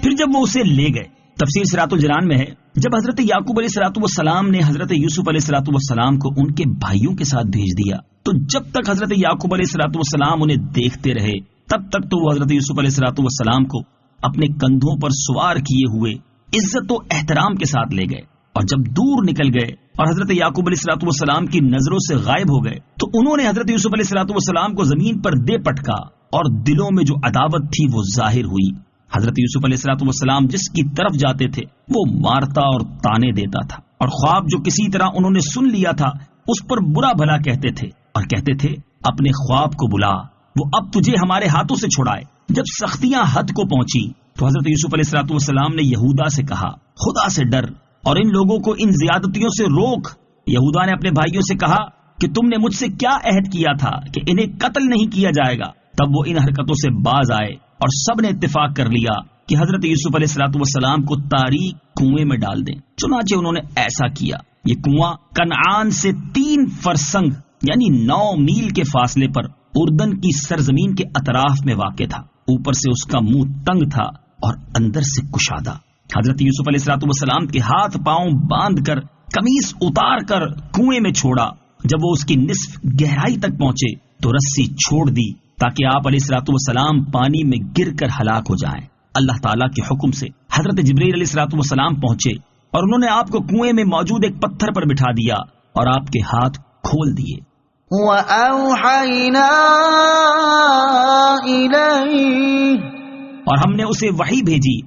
پھر جب وہ اسے لے گئے، تفسیر صراط الجنان میں ہے جب حضرت یعقوب علیہ الصلوۃ والسلام نے حضرت یوسف علیہ الصلوۃ والسلام کو ان کے بھائیوں کے ساتھ بھیج دیا، تو جب تک حضرت یعقوب علیہ الصلوۃ والسلام انہیں دیکھتے رہے تب تک تو وہ حضرت یوسف علیہ الصلوۃ والسلام کو اپنے کندھوں پر سوار کیے ہوئے عزت و احترام کے ساتھ لے گئے، اور جب دور نکل گئے اور حضرت یعقوب علیہ الصلوۃ والسلام کی نظروں سے غائب ہو گئے تو انہوں نے حضرت یوسف علیہ الصلوۃ والسلام کو زمین پر دے پٹکا، اور دلوں میں جو عداوت تھی وہ ظاہر ہوئی۔ حضرت یوسف علیہ الصلوۃ والسلام جس کی طرف جاتے تھے وہ مارتا اور تانے دیتا تھا، اور خواب جو کسی طرح انہوں نے سن لیا تھا اس پر برا بھلا کہتے تھے، اور کہتے تھے اپنے خواب کو بلا، وہ اب تجھے ہمارے ہاتھوں سے چھڑائے۔ جب سختیاں حد کو پہنچی تو حضرت یوسف علیہ الصلوۃ والسلام نے یہودا سے کہا، خدا سے ڈر اور ان لوگوں کو ان زیادتیوں سے روک۔ یہودا نے اپنے بھائیوں سے کہا کہ تم نے مجھ سے کیا عہد کیا تھا کہ انہیں قتل نہیں کیا جائے گا؟ تب وہ ان حرکتوں سے باز آئے اور سب نے اتفاق کر لیا کہ حضرت یوسف علیہ الصلوۃ والسلام کو تاریک کنویں میں ڈال دیں۔ چنانچہ انہوں نے ایسا کیا۔ یہ کنواں کنعان سے 3 فرسنگ یعنی 9 میل کے فاصلے پر اردن کی سرزمین کے اطراف میں واقع تھا۔ اوپر سے اس کا منہ تنگ تھا اور اندر سے کشادہ۔ حضرت یوسف علیہ الصلوۃ والسلام کے ہاتھ پاؤں باندھ کر قمیص اتار کر کنویں میں چھوڑا۔ جب وہ اس کی نصف گہرائی تک پہنچے تو رسی چھوڑ دی تاکہ آپ علیہ الصلوۃ والسلام پانی میں گر کر ہلاک ہو جائیں۔ اللہ تعالیٰ کے حکم سے حضرت جبرائیل علیہ الصلوۃ والسلام پہنچے اور انہوں نے آپ کو کنویں میں موجود ایک پتھر پر بٹھا دیا اور آپ کے ہاتھ کھول دیے۔ وَأَوْحَيْنَا إِلَيْهِ، اور ہم نے اسے وحی بھیجی۔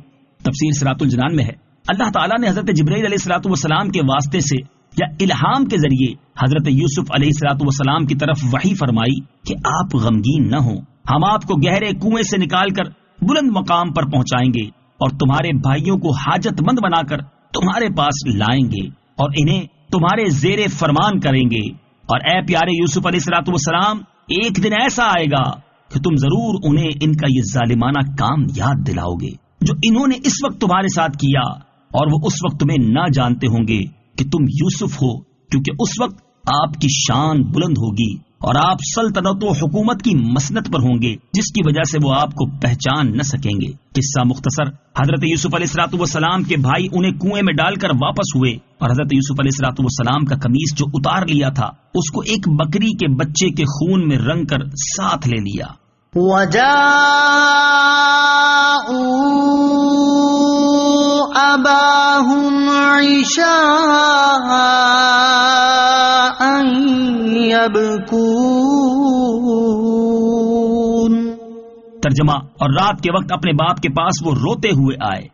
تفسیر صراط الجنان میں ہے اللہ تعالیٰ نے حضرت جبرائیل علیہ الصلوۃ والسلام کے واسطے سے یا الہام کے ذریعے حضرت یوسف علیہ الصلوۃ والسلام کی طرف وحی فرمائی کہ آپ غمگین نہ ہوں، ہم آپ کو گہرے کنویں سے نکال کر بلند مقام پر پہنچائیں گے اور تمہارے بھائیوں کو حاجت مند بنا کر تمہارے پاس لائیں گے اور انہیں تمہارے زیر فرمان کریں گے۔ اور اے پیارے یوسف علیہ الصلوۃ والسلام، ایک دن ایسا آئے گا کہ تم ضرور انہیں ان کا یہ ظالمانہ کام یاد دلاؤ گے جو انہوں نے اس وقت تمہارے ساتھ کیا، اور وہ اس وقت تمہیں نہ جانتے ہوں گے کہ تم یوسف ہو، کیونکہ اس وقت آپ کی شان بلند ہوگی اور آپ سلطنت و حکومت کی مسند پر ہوں گے، جس کی وجہ سے وہ آپ کو پہچان نہ سکیں گے۔ قصہ مختصر، حضرت یوسف علیہ الصلوۃ والسلام کے بھائی انہیں کنویں میں ڈال کر واپس ہوئے اور حضرت یوسف علیہ الصلوۃ والسلام کا قمیص جو اتار لیا تھا اس کو ایک بکری کے بچے کے خون میں رنگ کر ساتھ لے لیا۔ أَبَاهُمْ عِشَاءً يَبْكُونَ۔ ترجمہ، اور رات کے وقت اپنے باپ کے پاس وہ روتے ہوئے آئے۔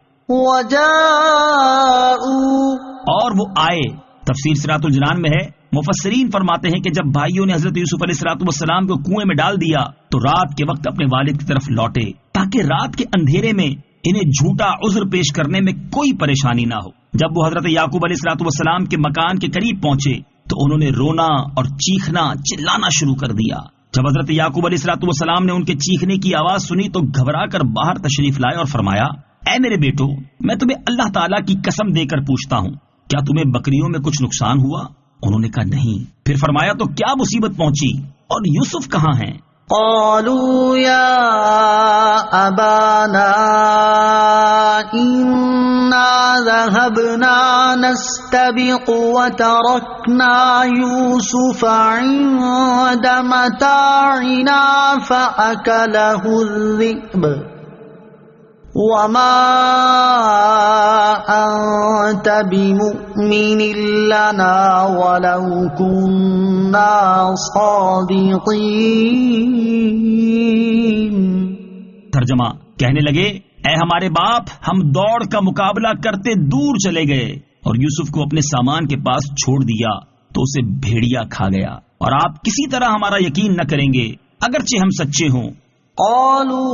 اور وہ آئے۔ تفسیر صراط الجنان میں ہے مفسرین فرماتے ہیں کہ جب بھائیوں نے حضرت یوسف علیہ الصلوۃ والسلام کو کنویں میں ڈال دیا تو رات کے وقت اپنے والد کی طرف لوٹے تاکہ رات کے اندھیرے میں انہیں جھوٹا عذر پیش کرنے میں کوئی پریشانی نہ ہو۔ جب وہ حضرت یعقوب علیہ الصلوۃ والسلام کے مکان کے قریب پہنچے تو انہوں نے رونا اور چیخنا چلانا شروع کر دیا۔ جب حضرت یعقوب علیہ الصلوۃ والسلام نے ان کے چیخنے کی آواز سنی تو گھبرا کر باہر تشریف لائے اور فرمایا، اے میرے بیٹو، میں تمہیں اللہ تعالیٰ کی قسم دے کر پوچھتا ہوں، کیا تمہیں بکریوں میں کچھ نقصان ہوا؟ انہوں نے کہا نہیں۔ پھر فرمایا تو کیا مصیبت پہنچی اور یوسف کہاں ہیں؟ قالوا يا أبانا إنا ذهبنا نستبق وتركنا يوسف عند متاعنا فأكله الذئب وما أنت بمؤمن لنا ولو كنا صادقين۔ ترجمہ، کہنے لگے، اے ہمارے باپ، ہم دوڑ کا مقابلہ کرتے دور چلے گئے اور یوسف کو اپنے سامان کے پاس چھوڑ دیا تو اسے بھیڑیا کھا گیا، اور آپ کسی طرح ہمارا یقین نہ کریں گے اگرچہ ہم سچے ہوں۔ قالوا،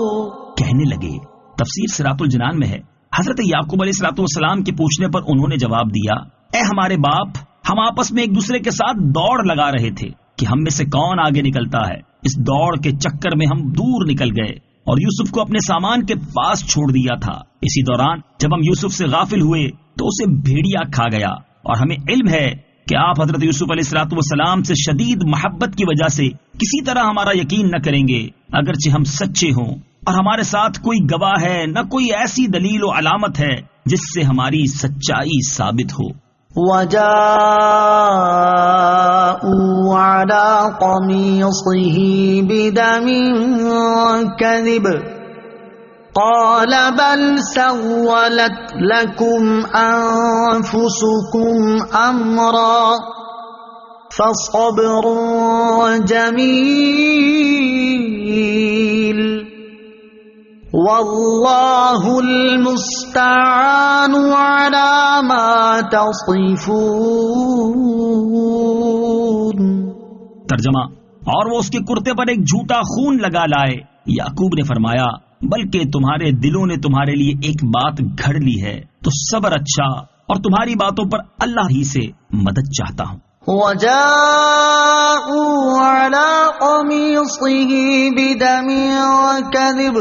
کہنے لگے، تفسیر صراط الجنان میں ہے حضرت یعقوب علیہ الصلوۃ والسلام کے پوچھنے پر انہوں نے جواب دیا، اے ہمارے باپ، ہم آپس میں ایک دوسرے کے ساتھ دوڑ لگا رہے تھے کہ ہم میں سے کون آگے نکلتا ہے۔ اس دوڑ کے چکر میں ہم دور نکل گئے اور یوسف کو اپنے سامان کے پاس چھوڑ دیا تھا۔ اسی دوران جب ہم یوسف سے غافل ہوئے تو اسے بھیڑیا کھا گیا، اور ہمیں علم ہے کہ آپ حضرت یوسف علیہ الصلوۃ والسلام سے شدید محبت کی وجہ سے کسی طرح ہمارا یقین نہ کریں گے، اگرچہ ہم سچے ہوں، اور ہمارے ساتھ کوئی گواہ ہے، نہ کوئی ایسی دلیل و علامت ہے جس سے ہماری سچائی ثابت ہو۔ وَجَاءُوا عَلَىٰ قَمِيصِهِ بِدَمٍ كَذِبٍ قَالَ بَلْ سَوَّلَتْ لَكُمْ أَنفُسُكُمْ أَمْرًا فَصَبْرٌ جَمِيلٌ وَاللَّهُ الْمُسْتَعَانُ عَلَىٰ مَا تَصِفُونَ۔ ترجمہ، اور وہ اس کے کرتے پر ایک جھوٹا خون لگا لائے۔ یعقوب نے فرمایا، بلکہ تمہارے دلوں نے تمہارے لیے ایک بات گھڑ لی ہے، تو صبر اچھا، اور تمہاری باتوں پر اللہ ہی سے مدد چاہتا ہوں۔ وَجَاءُوا عَلَىٰ قَمِيصِهِ بِدَمٍ كَذِبٍ،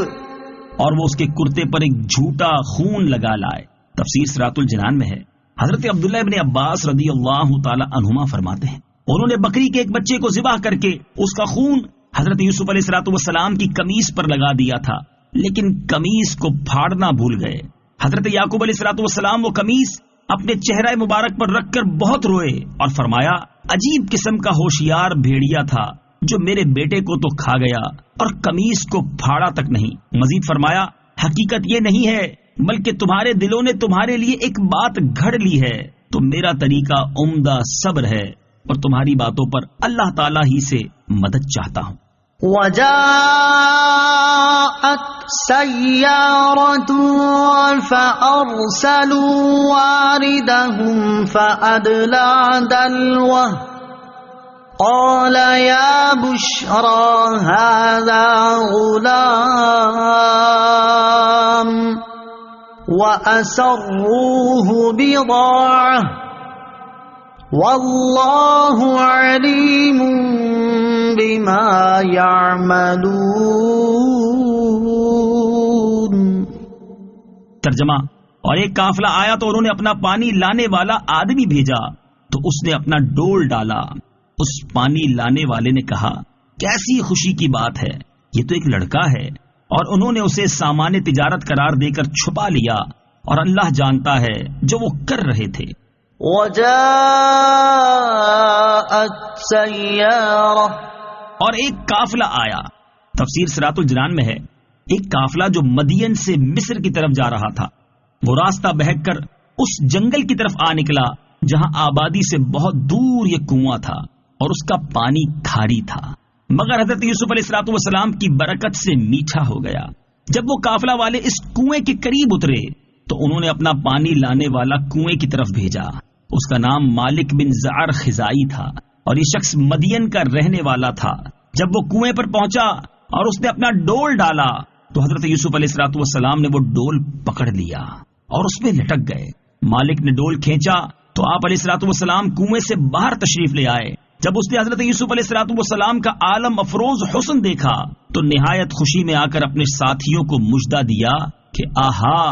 اور وہ اس کے کرتے پر ایک جھوٹا خون لگا لائے۔ تفسیر صراط الجنان میں ہے، حضرت عبداللہ ابن عباس رضی اللہ تعالی عنہما فرماتے ہیں، انہوں نے بکری کے ایک بچے کو ذبح کر کے اس کا خون حضرت یوسف علیہ الصلوۃ والسلام کی قمیص پر لگا دیا تھا، لیکن قمیص کو پھاڑنا بھول گئے۔ حضرت یعقوب علیہ الصلوۃ والسلام وہ قمیص اپنے چہرہ مبارک پر رکھ کر بہت روئے اور فرمایا، عجیب قسم کا ہوشیار بھیڑیا تھا جو میرے بیٹے کو تو کھا گیا اور قمیص کو پھاڑا تک نہیں۔ مزید فرمایا، حقیقت یہ نہیں ہے بلکہ تمہارے دلوں نے تمہارے لیے ایک بات گھڑ لی ہے، تو میرا طریقہ عمدہ صبر ہے، اور تمہاری باتوں پر اللہ تعالیٰ ہی سے مدد چاہتا ہوں۔ وَجَاءَتْ سَيَّارَةٌ فَأَرْسَلُوا وَارِدَهُمْ فَأَدْلَىٰ دَلْوَهُ قَالَ يَا بُشْرَىٰ هَٰذَا غُلَامٌ وَأَسَرُّوهُ بِضَاعَةً وَاللَّهُ عَلِيمٌ بِمَا يَعْمَلُونَ۔ ترجمہ، اور ایک قافلہ آیا تو انہوں نے اپنا پانی لانے والا آدمی بھیجا، تو اس نے اپنا ڈول ڈالا۔ اس پانی لانے والے نے کہا، کیسی خوشی کی بات ہے، یہ تو ایک لڑکا ہے، اور انہوں نے اسے سامان تجارت قرار دے کر چھپا لیا، اور اللہ جانتا ہے جو وہ کر رہے تھے۔ وَجَاءَتْ سَيَّارَةٌ، اور ایک قافلہ آیا۔ تفسیر صراط الجنان میں ہے، ایک قافلہ جو مدین سے مصر کی طرف جا رہا تھا، وہ راستہ بہک کر اس جنگل کی طرف آ نکلا جہاں آبادی سے بہت دور یہ کنواں تھا، اور اس کا پانی کھاری تھا، مگر حضرت یوسف علیہ الصلوۃ والسلام کی برکت سے میٹھا ہو گیا۔ جب وہ قافلہ والے اس کنویں کے قریب اترے تو انہوں نے اپنا پانی لانے والا کنویں کی طرف بھیجا۔ اس کا نام مالک بن زعر خزائی تھا، اور یہ شخص مدین کا رہنے والا تھا۔ جب وہ کنویں پر پہنچا اور اس نے اپنا ڈول ڈالا تو حضرت یوسف علیہ الصلوۃ والسلام نے وہ ڈول پکڑ لیا اور اس میں لٹک گئے۔ مالک نے ڈول کھینچا تو آپ علیہ الصلوۃ والسلام کنویں سے باہر تشریف لے آئے۔ جب اس نے حضرت یوسف علیہ الصلوۃ والسلام کا عالم افروز حسن دیکھا تو نہایت خوشی میں آ کر اپنے ساتھیوں کو مژدہ دیا کہ آہا،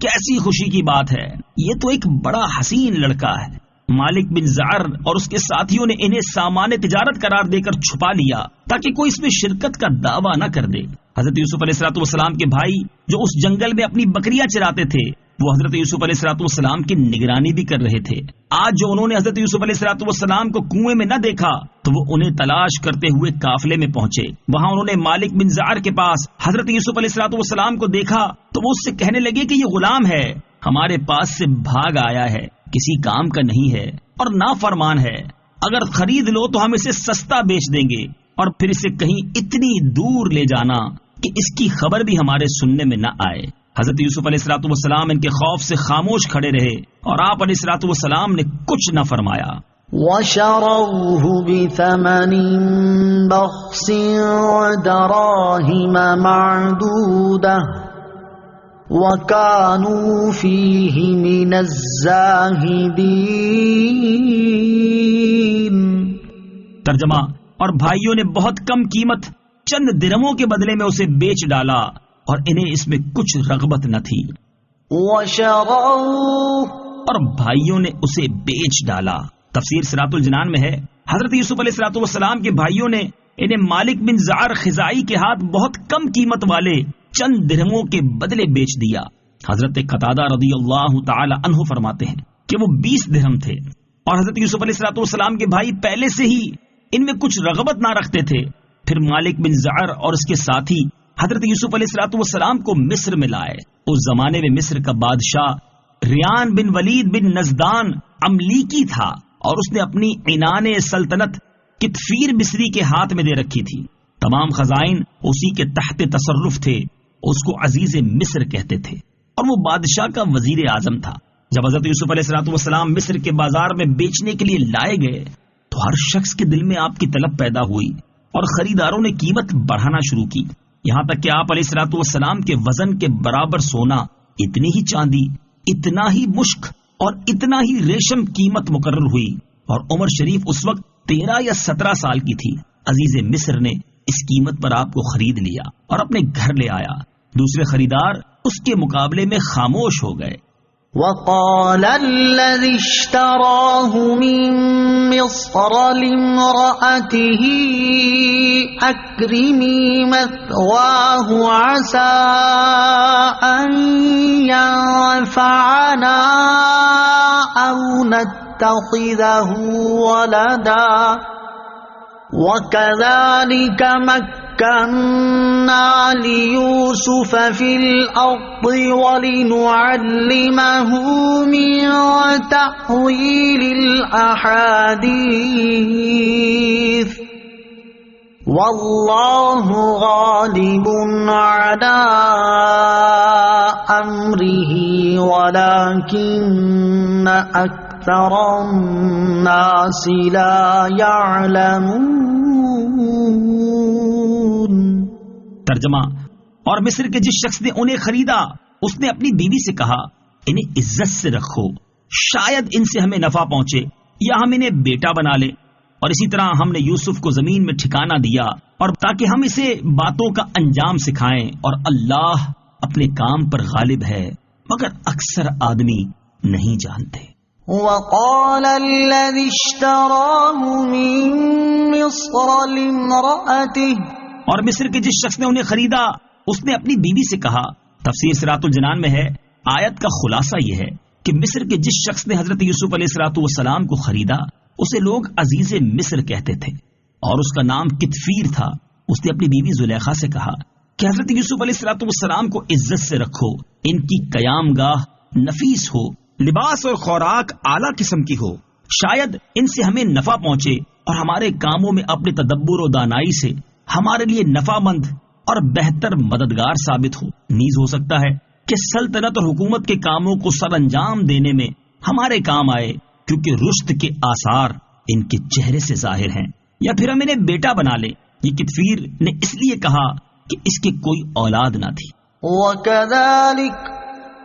کیسی خوشی کی بات ہے، یہ تو ایک بڑا حسین لڑکا ہے۔ مالک بن زعر اور اس کے ساتھیوں نے انہیں سامان تجارت قرار دے کر چھپا لیا تاکہ کوئی اس میں شرکت کا دعویٰ نہ کر دے۔ حضرت یوسف علیہ الصلوۃ والسلام کے بھائی جو اس جنگل میں اپنی بکریاں چراتے تھے، وہ حضرت یوسف علیہ الصلوۃ والسلام کی نگرانی بھی کر رہے تھے۔ آج جو انہوں نے حضرت یوسف علیہ الصلوۃ والسلام کو کنویں میں نہ دیکھا تو وہ انہیں تلاش کرتے ہوئے قافلے میں پہنچے۔ وہاں انہوں نے مالک بن زعر کے پاس حضرت یوسف علیہ الصلوۃ والسلام کو دیکھا تو وہ اس سے کہنے لگے کہ یہ غلام ہے، ہمارے پاس سے بھاگ آیا ہے، کسی کام کا نہیں ہے اور نافرمان ہے، اگر خرید لو تو ہم اسے سستا بیچ دیں گے، اور پھر اسے کہیں اتنی دور لے جانا کہ اس کی خبر بھی ہمارے سننے میں نہ آئے۔ حضرت یوسف علیہ الصلوۃ والسلام ان کے خوف سے خاموش کھڑے رہے اور آپ علیہ الصلوۃ والسلام نے کچھ نہ فرمایا۔ وَشَرَوْهُ بِثَمَنٍ بَخْسٍ دَرَاهِمَ مَعْدُودَةٍ وَكَانُوا فِيهِ مِنَ الزَّاهِدِينَ۔ ترجمہ، اور بھائیوں نے بہت کم قیمت چند درہموں کے بدلے میں اسے بیچ ڈالا اور انہیں اس میں کچھ رغبت نہ تھی، وَشَرَوْهُ، اور بھائیوں نے اسے بیچ ڈالا۔ تفسیر صراط الجنان میں ہے، حضرت یوسف علیہ السلام کے بھائیوں نے انہیں مالک بن زعر خزائی کے ہاتھ بہت کم قیمت والے چند درہموں کے بدلے بیچ دیا۔ حضرت قتادہ رضی اللہ تعالی عنہ فرماتے ہیں کہ وہ 20 درہم تھے، اور حضرت یوسف علیہ السلام کے بھائی پہلے سے ہی ان میں کچھ رغبت نہ رکھتے تھے۔ پھر مالک بن زعر اور اس کے ساتھی حضرت یوسف علیہ السلام کو مصر میں لائے۔ اس زمانے میں مصر کا بادشاہ ریان بن ولید بن نزدان املیکی تھا، اور اس نے اپنی عنان سلطنت کتفیر مصری کے ہاتھ میں دے رکھی تھی۔ تمام خزائن اسی کے تحت تصرف تھے، اس کو عزیز مصر کہتے تھے، اور وہ بادشاہ کا وزیر اعظم تھا۔ جب حضرت یوسف علیہ السلام مصر کے بازار میں بیچنے کے لیے لائے گئے تو ہر شخص کے دل میں آپ کی طلب پیدا ہوئی، اور خریداروں نے قیمت بڑھانا شروع کی، یہاں تک کہ آپ علیہ السلام کے وزن کے برابر سونا، اتنی ہی چاندی، اتنا ہی مشک اور اتنا ہی ریشم قیمت مقرر ہوئی، اور عمر شریف اس وقت 13 یا 17 سال کی تھی۔ عزیز مصر نے اس قیمت پر آپ کو خرید لیا اور اپنے گھر لے آیا۔ دوسرے خریدار اس کے مقابلے میں خاموش ہو گئے۔ وَقَالَ الَّذِي اشْتَرَاهُ مِن مِّصْرَ لِامْرَأَتِهِ أَكْرِمِي مَثْوَاهُ عَسَىٰ أَن يَنفَعَنَا أَوْ نَتَّخِذَهُ وَلَدًا وَكَذَلِكَ مَكَّنَّا لِيُوسُفَ فِي الْأَرْضِ وَلِنُعَلِّمَهُ مِن تَأْوِيلِ الْأَحَادِيثِ وَاللَّهُ غَالِبٌ عَلَىٰ أَمْرِهِ وَلَٰكِنَّ أَكْثَرَ النَّاسِ لَا يَعْلَمُونَ۔ ترجمہ، اور مصر کے جس شخص نے انہیں خریدا اس نے اپنی بیوی سے کہا، انہیں عزت سے رکھو، شاید ان سے ہمیں نفع پہنچے یا ہم انہیں بیٹا بنا لیں۔ اور اسی طرح ہم نے یوسف کو زمین میں ٹھکانہ دیا، اور تاکہ ہم اسے باتوں کا انجام سکھائیں، اور اللہ اپنے کام پر غالب ہے مگر اکثر آدمی نہیں جانتے۔ وَقَالَ الَّذِي اشْتَرَاهُ مِن مِّصْرَ لِامْرَأَتِهِ، اور مصر کے جس شخص نے انہیں خریدا اس نے اپنی بیوی سے کہا۔ تفسیر صراط الجنان میں ہے، آیت کا خلاصہ یہ ہے کہ مصر کے جس شخص نے حضرت یوسف علیہ السلام کو خریدا اسے لوگ عزیز مصر کہتے تھے، اور اس کا نام کتفیر تھا۔ اس نے اپنی بیوی زلیخا سے کہا کہ حضرت یوسف علیہ السلام کو عزت سے رکھو، ان کی قیام گاہ نفیس ہو، لباس اور خوراک اعلیٰ قسم کی ہو، شاید ان سے ہمیں نفع پہنچے اور ہمارے کاموں میں اپنے تدبر و دانائی سے ہمارے لیے نفع مند اور بہتر مددگار ثابت ہو۔ نیز ہو سکتا ہے کہ سلطنت اور حکومت کے کاموں کو سر انجام دینے میں ہمارے کام آئے، کیونکہ رشد کے آثار ان کے چہرے سے ظاہر ہیں، یا پھر ہم انہیں بیٹا بنا لیں۔ یہ کتفیر نے اس لیے کہا کہ اس کے کوئی اولاد نہ تھی۔ وَكَذَلِكَ،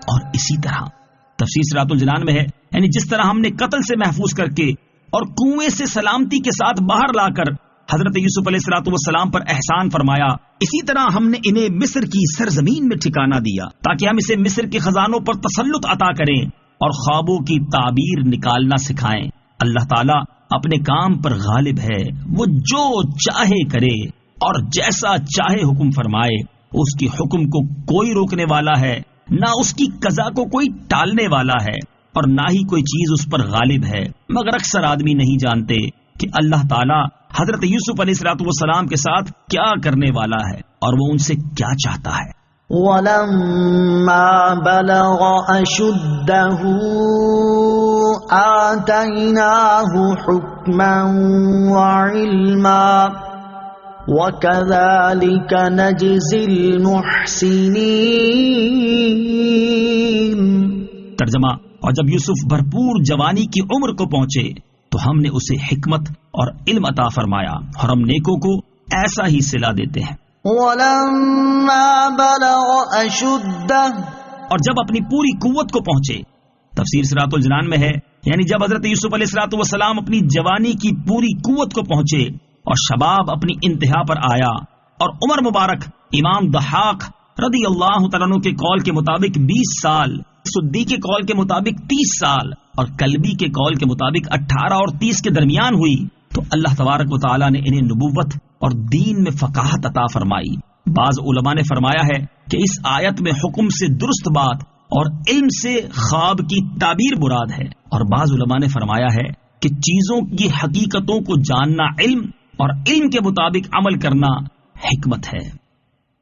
اور اسی طرح تفسیر صراط الجنان میں ہے، یعنی جس طرح ہم نے قتل سے محفوظ کر کے اور کنویں سے سلامتی کے ساتھ باہر لا کر حضرت یوسف علیہ السلام پر احسان فرمایا، اسی طرح ہم نے انہیں مصر کی سرزمین میں ٹھکانہ دیا تاکہ ہم اسے مصر کے خزانوں پر تسلط عطا کریں اور خوابوں کی تعبیر نکالنا سکھائیں۔ اللہ تعالیٰ اپنے کام پر غالب ہے، وہ جو چاہے کرے اور جیسا چاہے حکم فرمائے۔ اس کے حکم کو کوئی روکنے والا ہے، نہ اس کی قضا کو کوئی ٹالنے والا ہے، اور نہ ہی کوئی چیز اس پر غالب ہے، مگر اکثر آدمی نہیں جانتے کہ اللہ تعالیٰ حضرت یوسف علیہ السلام کے ساتھ کیا کرنے والا ہے اور وہ ان سے کیا چاہتا ہے۔ وَلَمَّا بَلَغَ أَشُدَّهُ آتَيْنَاهُ حُكْمًا وَعِلْمًا وَكَذَلِكَ نَجْزِي الْمُحْسِنِينَ۔ ترجمہ، اور جب یوسف بھرپور جوانی کی عمر کو پہنچے تو ہم نے اسے حکمت اور علم عطا فرمایا، اور ہم نیکوں کو ایسا ہی صلہ دیتے ہیں۔ وَلَمَّا بَلَغَ أَشُدَّهُ، اور جب اپنی پوری قوت کو پہنچے. تفسیر صراط الجنان میں ہے یعنی جب حضرت یوسف علیہ الصلوۃ والسلام اپنی جوانی کی پوری قوت کو پہنچے اور شباب اپنی انتہا پر آیا اور عمر مبارک امام ضحاک رضی اللہ تعالیٰ عنہ کے قول کے مطابق 20 سال، سدی کے قول کے مطابق 30 سال اور کلبی کے قول کے مطابق 18 اور 30 کے درمیان ہوئی تو اللہ تبارک و تعالیٰ نے انہیں نبوت اور دین میں فقاہت عطا فرمائی. بعض علماء نے فرمایا ہے کہ اس آیت میں حکم سے درست بات اور علم سے خواب کی تعبیر مراد ہے، اور بعض علماء نے فرمایا ہے کہ چیزوں کی حقیقتوں کو جاننا علم اور علم کے مطابق عمل کرنا حکمت ہے.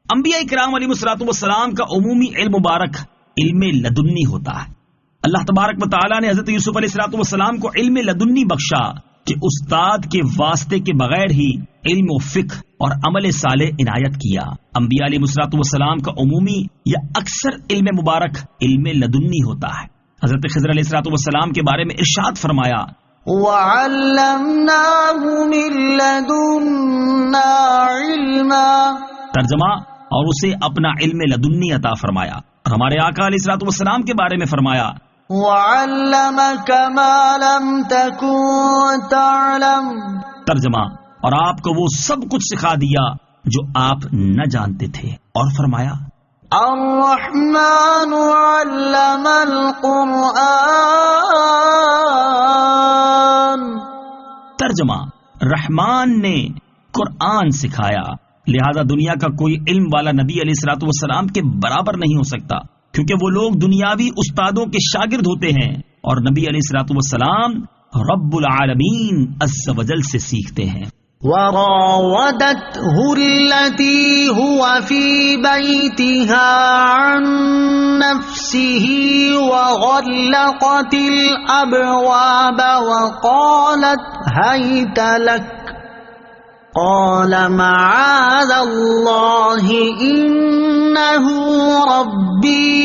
انبیاء کرام علیہ الصلوۃ والسلام کا عمومی علم مبارک علم لدنی ہوتا ہے. اللہ تبارک و تعالیٰ نے حضرت یوسف علیہ الصلوۃ والسلام کو علم لدنی بخشا کہ استاد کے واسطے کے بغیر ہی علم و فقہ اور عمل صالح عنایت کیا. انبیاء علیہ الصلوۃ والسلام کا عمومی یا اکثر علم مبارک علم لدنی ہوتا ہے. حضرت خضر علیہ الصلوۃ والسلام کے بارے میں ارشاد فرمایا وَعَلَّمْنَاهُ مِن لَّدُنَّا عِلْمًا، ترجمہ اور اسے اپنا علم لدنی عطا فرمایا. اور ہمارے آقا علیہ الصلوۃ والسلام کے بارے میں فرمایا وَعَلَّمَكَ مَا لَمْ تَكُن تَعْلَمُ، ترجمہ اور آپ کو وہ سب کچھ سکھا دیا جو آپ نہ جانتے تھے. اور فرمایا الرحمن علم القرآن، ترجمہ رحمان نے قرآن سکھایا. لہذا دنیا کا کوئی علم والا نبی علیہ الصلوۃ والسلام کے برابر نہیں ہو سکتا، کیونکہ وہ لوگ دنیاوی استادوں کے شاگرد ہوتے ہیں اور نبی علیہ الصلوۃ والسلام رب العالمین عز و جل سے سیکھتے ہیں. وراودته التي هو في بيتها عن نفسه وغلقت الأبواب وقالت هيت لك قال معاذ الله إنه ربي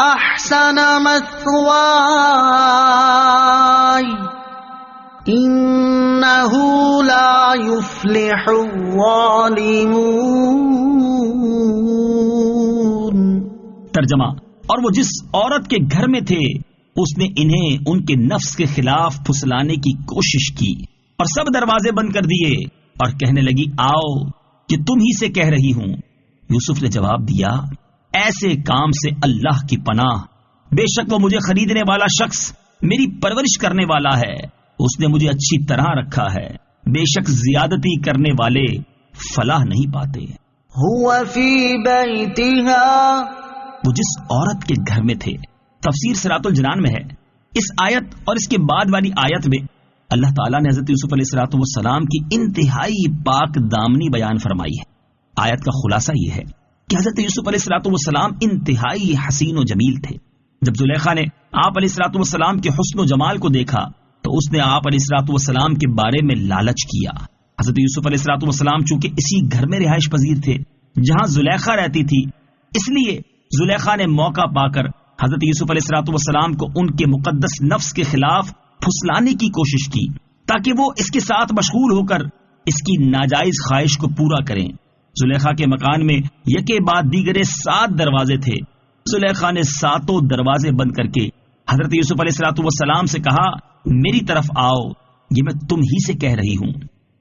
أحسن مثواي إنه لا يفلح الظالمون. ترجمہ اور وہ جس عورت کے گھر میں تھے اس نے انہیں ان کے نفس کے خلاف پھسلانے کی کوشش کی اور سب دروازے بند کر دیے اور کہنے لگی آؤ کہ تم ہی سے کہہ رہی ہوں. یوسف نے جواب دیا ایسے کام سے اللہ کی پناہ، بے شک وہ مجھے خریدنے والا شخص میری پرورش کرنے والا ہے، اس نے مجھے اچھی طرح رکھا ہے، بے شک زیادتی کرنے والے فلاح نہیں پاتے. هو فی بیتها، وہ جس عورت کے گھر میں تھے. تفسیر صراط الجنان میں ہے اس آیت اور اس کے بعد والی آیت میں اللہ تعالیٰ نے حضرت یوسف علیہ الصلوۃ والسلام کی انتہائی پاک دامنی بیان فرمائی ہے. آیت کا خلاصہ یہ ہے کہ حضرت یوسف علیہ الصلوۃ والسلام انتہائی حسین و جمیل تھے. جب زلیخا نے آپ علیہ الصلوۃ والسلام کے حسن و جمال کو دیکھا تو اس نے آپ علیہ الصلوۃ والسلام کے بارے میں لالچ کیا. حضرت یوسف علیہ الصلوۃ والسلام چونکہ اسی گھر میں رہائش پذیر تھے جہاں زلیخا رہتی تھی، اس لیے زلیخا نے موقع پا کر حضرت یوسف علیہ الصلوۃ والسلام کو ان کے مقدس نفس کے خلاف پھسلانے کی کوشش کی تاکہ وہ اس کے ساتھ مشغول ہو کر اس کی ناجائز خواہش کو پورا کریں. زلیخا کے مکان میں یکے بعد دیگرے 7 دروازے تھے. زلیخا نے 7 دروازے بند کر کے حضرت یوسف علیہ الصلوۃ والسلام سے کہا میری طرف آؤ، یہ میں تم ہی سے کہہ رہی ہوں.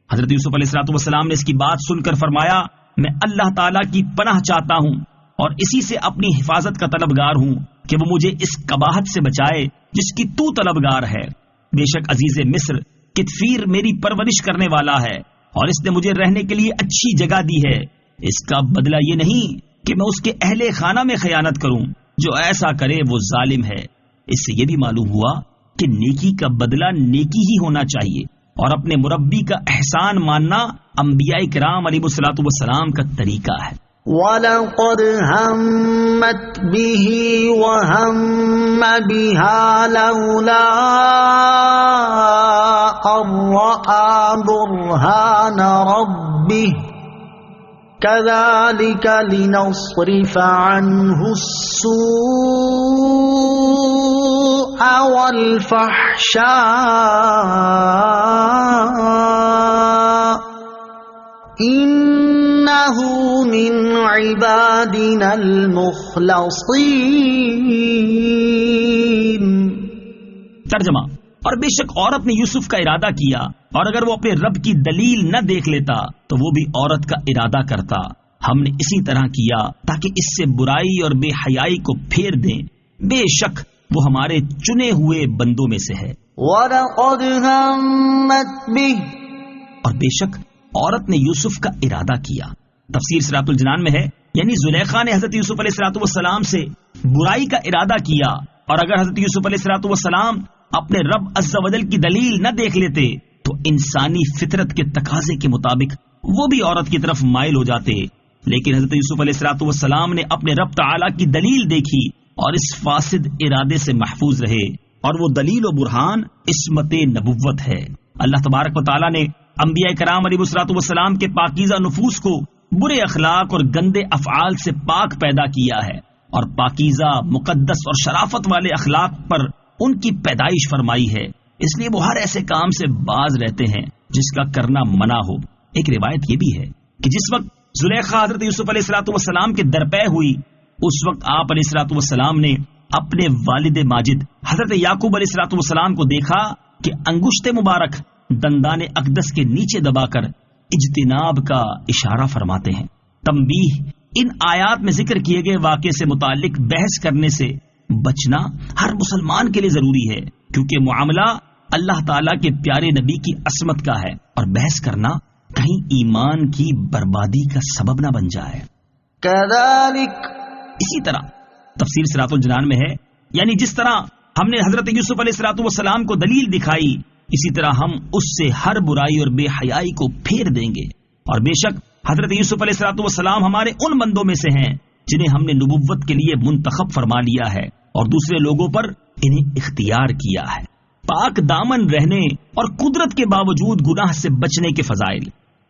حضرت یوسف علیہ الصلوۃ والسلام نے اس کی بات سن کر فرمایا میں اللہ تعالیٰ کی پناہ چاہتا ہوں اور اسی سے اپنی حفاظت کا طلبگار ہوں کہ وہ مجھے اس قباحت سے بچائے جس کی تو طلبگار ہے. بے شک عزیز مصر کتفیر میری پرورش کرنے والا ہے اور اس نے مجھے رہنے کے لیے اچھی جگہ دی ہے. اس کا بدلہ یہ نہیں کہ میں اس کے اہل خانہ میں خیانت کروں، جو ایسا کرے وہ ظالم ہے. اس سے یہ بھی معلوم ہوا کہ نیکی کا بدلہ نیکی ہی ہونا چاہیے اور اپنے مربی کا احسان ماننا انبیاء کرام علیہ الصلوۃ والسلام کا طریقہ ہے. وَلَقَدْ هَمَّتْ بِهِ وَهَمَّ بِهَا لَوْلَا أَن رَّأَىٰ بُرْهَانَ رَبِّهِ كَذَٰلِكَ لِنَصْرِفَ عَنْهُ السُّوءَ وَالْفَحْشَاءَ إِنَّهُ إنه من عبادنا المخلصين. ترجمہ: اور بے شک عورت نے یوسف کا ارادہ کیا، اور اگر وہ اپنے رب کی دلیل نہ دیکھ لیتا تو وہ بھی عورت کا ارادہ کرتا. ہم نے اسی طرح کیا تاکہ اس سے برائی اور بے حیائی کو پھیر دیں. بے شک وہ ہمارے چنے ہوئے بندوں میں سے ہے. وَلَقَدْ هَمَّتْ بِهِ، اور بے شک عورت نے یوسف کا ارادہ کیا. تفسیر صراط الجنان میں ہے، یعنی زلیخا نے حضرت یوسف علیہ السلام سے برائی کا ارادہ کیا، اور اگر حضرت یوسف علیہ السلام اپنے رب عز و جل کی دلیل نہ دیکھ لیتے تو انسانی فطرت کے تقاضے کے مطابق وہ بھی عورت کی طرف مائل ہو جاتے. لیکن حضرت یوسف علیہ السلام نے اپنے رب تعالی کی دلیل دیکھی اور اس فاسد ارادے سے محفوظ رہے، اور وہ دلیل و برہان عصمت نبوت ہے. اللہ تبارک و تعالی نے انبیاء کرام علیہ السلام کے پاکیزہ نفوس کو برے اخلاق اور گندے افعال سے پاک پیدا کیا ہے، اور پاکیزہ، مقدس اور شرافت والے اخلاق پر ان کی پیدائش فرمائی ہے. اس لیے وہ ہر ایسے کام سے باز رہتے ہیں جس کا کرنا منع ہو. ایک روایت یہ بھی ہے کہ جس وقت زلیخا حضرت یوسف علیہ السلام کے درپے ہوئی، اس وقت آپ علیہ السلام نے اپنے والد ماجد حضرت یعقوب علیہ السلام کو دیکھا کہ انگشت مبارک دندان اقدس کے نیچے دبا کر اجتناب کا اشارہ فرماتے ہیں. تنبیہ: ان آیات میں ذکر کیے گئے واقعے سے متعلق بحث کرنے سے بچنا ہر مسلمان کے لیے ضروری ہے، کیونکہ معاملہ اللہ تعالیٰ کے پیارے نبی کی عصمت کا ہے، اور بحث کرنا کہیں ایمان کی بربادی کا سبب نہ بن جائے. كذلك، اسی طرح تفسیر صراط الجنان میں ہے، یعنی جس طرح ہم نے حضرت یوسف علیہ السلام کو دلیل دکھائی، اسی طرح ہم اس سے ہر برائی اور بے حیائی کو پھیر دیں گے. اور بے شک حضرت یوسف علیہ السلام ہمارے ان بندوں میں سے ہیں جنہیں ہم نے نبوت کے لیے منتخب فرما لیا ہے اور دوسرے لوگوں پر انہیں اختیار کیا ہے. پاک دامن رہنے اور قدرت کے باوجود گناہ سے بچنے کے فضائل.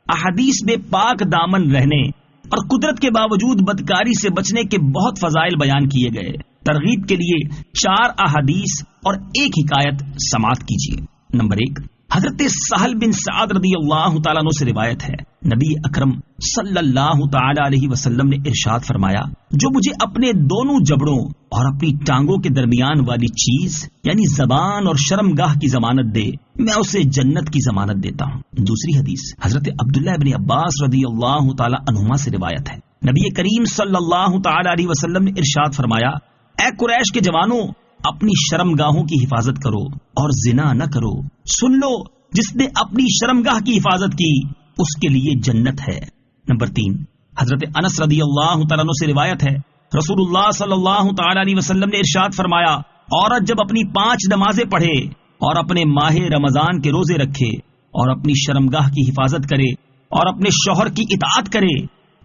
احادیث میں پاک دامن رہنے اور قدرت کے باوجود بدکاری سے بچنے کے بہت فضائل بیان کیے گئے. ترغیب کے لیے 4 احادیث اور ایک حکایت سماعت کیجیے. نمبر 1، حضرت سہل بن سعد رضی اللہ تعالیٰ عنہ سے روایت ہے، نبی اکرم صلی اللہ تعالی علیہ وسلم نے ارشاد فرمایا، جو مجھے اپنے دونوں جبڑوں اور اپنی ٹانگوں کے درمیان والی چیز یعنی زبان اور شرمگاہ کی ضمانت دے، میں اسے جنت کی ضمانت دیتا ہوں. دوسری حدیث حضرت عبداللہ بن عباس رضی اللہ تعالی عنہما سے روایت ہے، نبی کریم صلی اللہ تعالی علیہ وسلم نے ارشاد فرمایا، اے قریش کے جوانوں، اپنی شرمگاہوں کی حفاظت کرو اور زنا نہ کرو. سن لو، جس نے اپنی شرمگاہ کی حفاظت کی اس کے لیے جنت ہے. نمبر 3، حضرت انس رضی اللہ تعالیٰ عنہ سے روایت ہے، رسول اللہ صلی اللہ تعالی علیہ وسلم نے ارشاد فرمایا، عورت جب اپنی 5 نمازیں پڑھے اور اپنے ماہ رمضان کے روزے رکھے اور اپنی شرمگاہ کی حفاظت کرے اور اپنے شوہر کی اطاعت کرے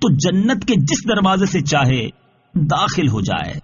تو جنت کے جس دروازے سے چاہے داخل ہو جائے.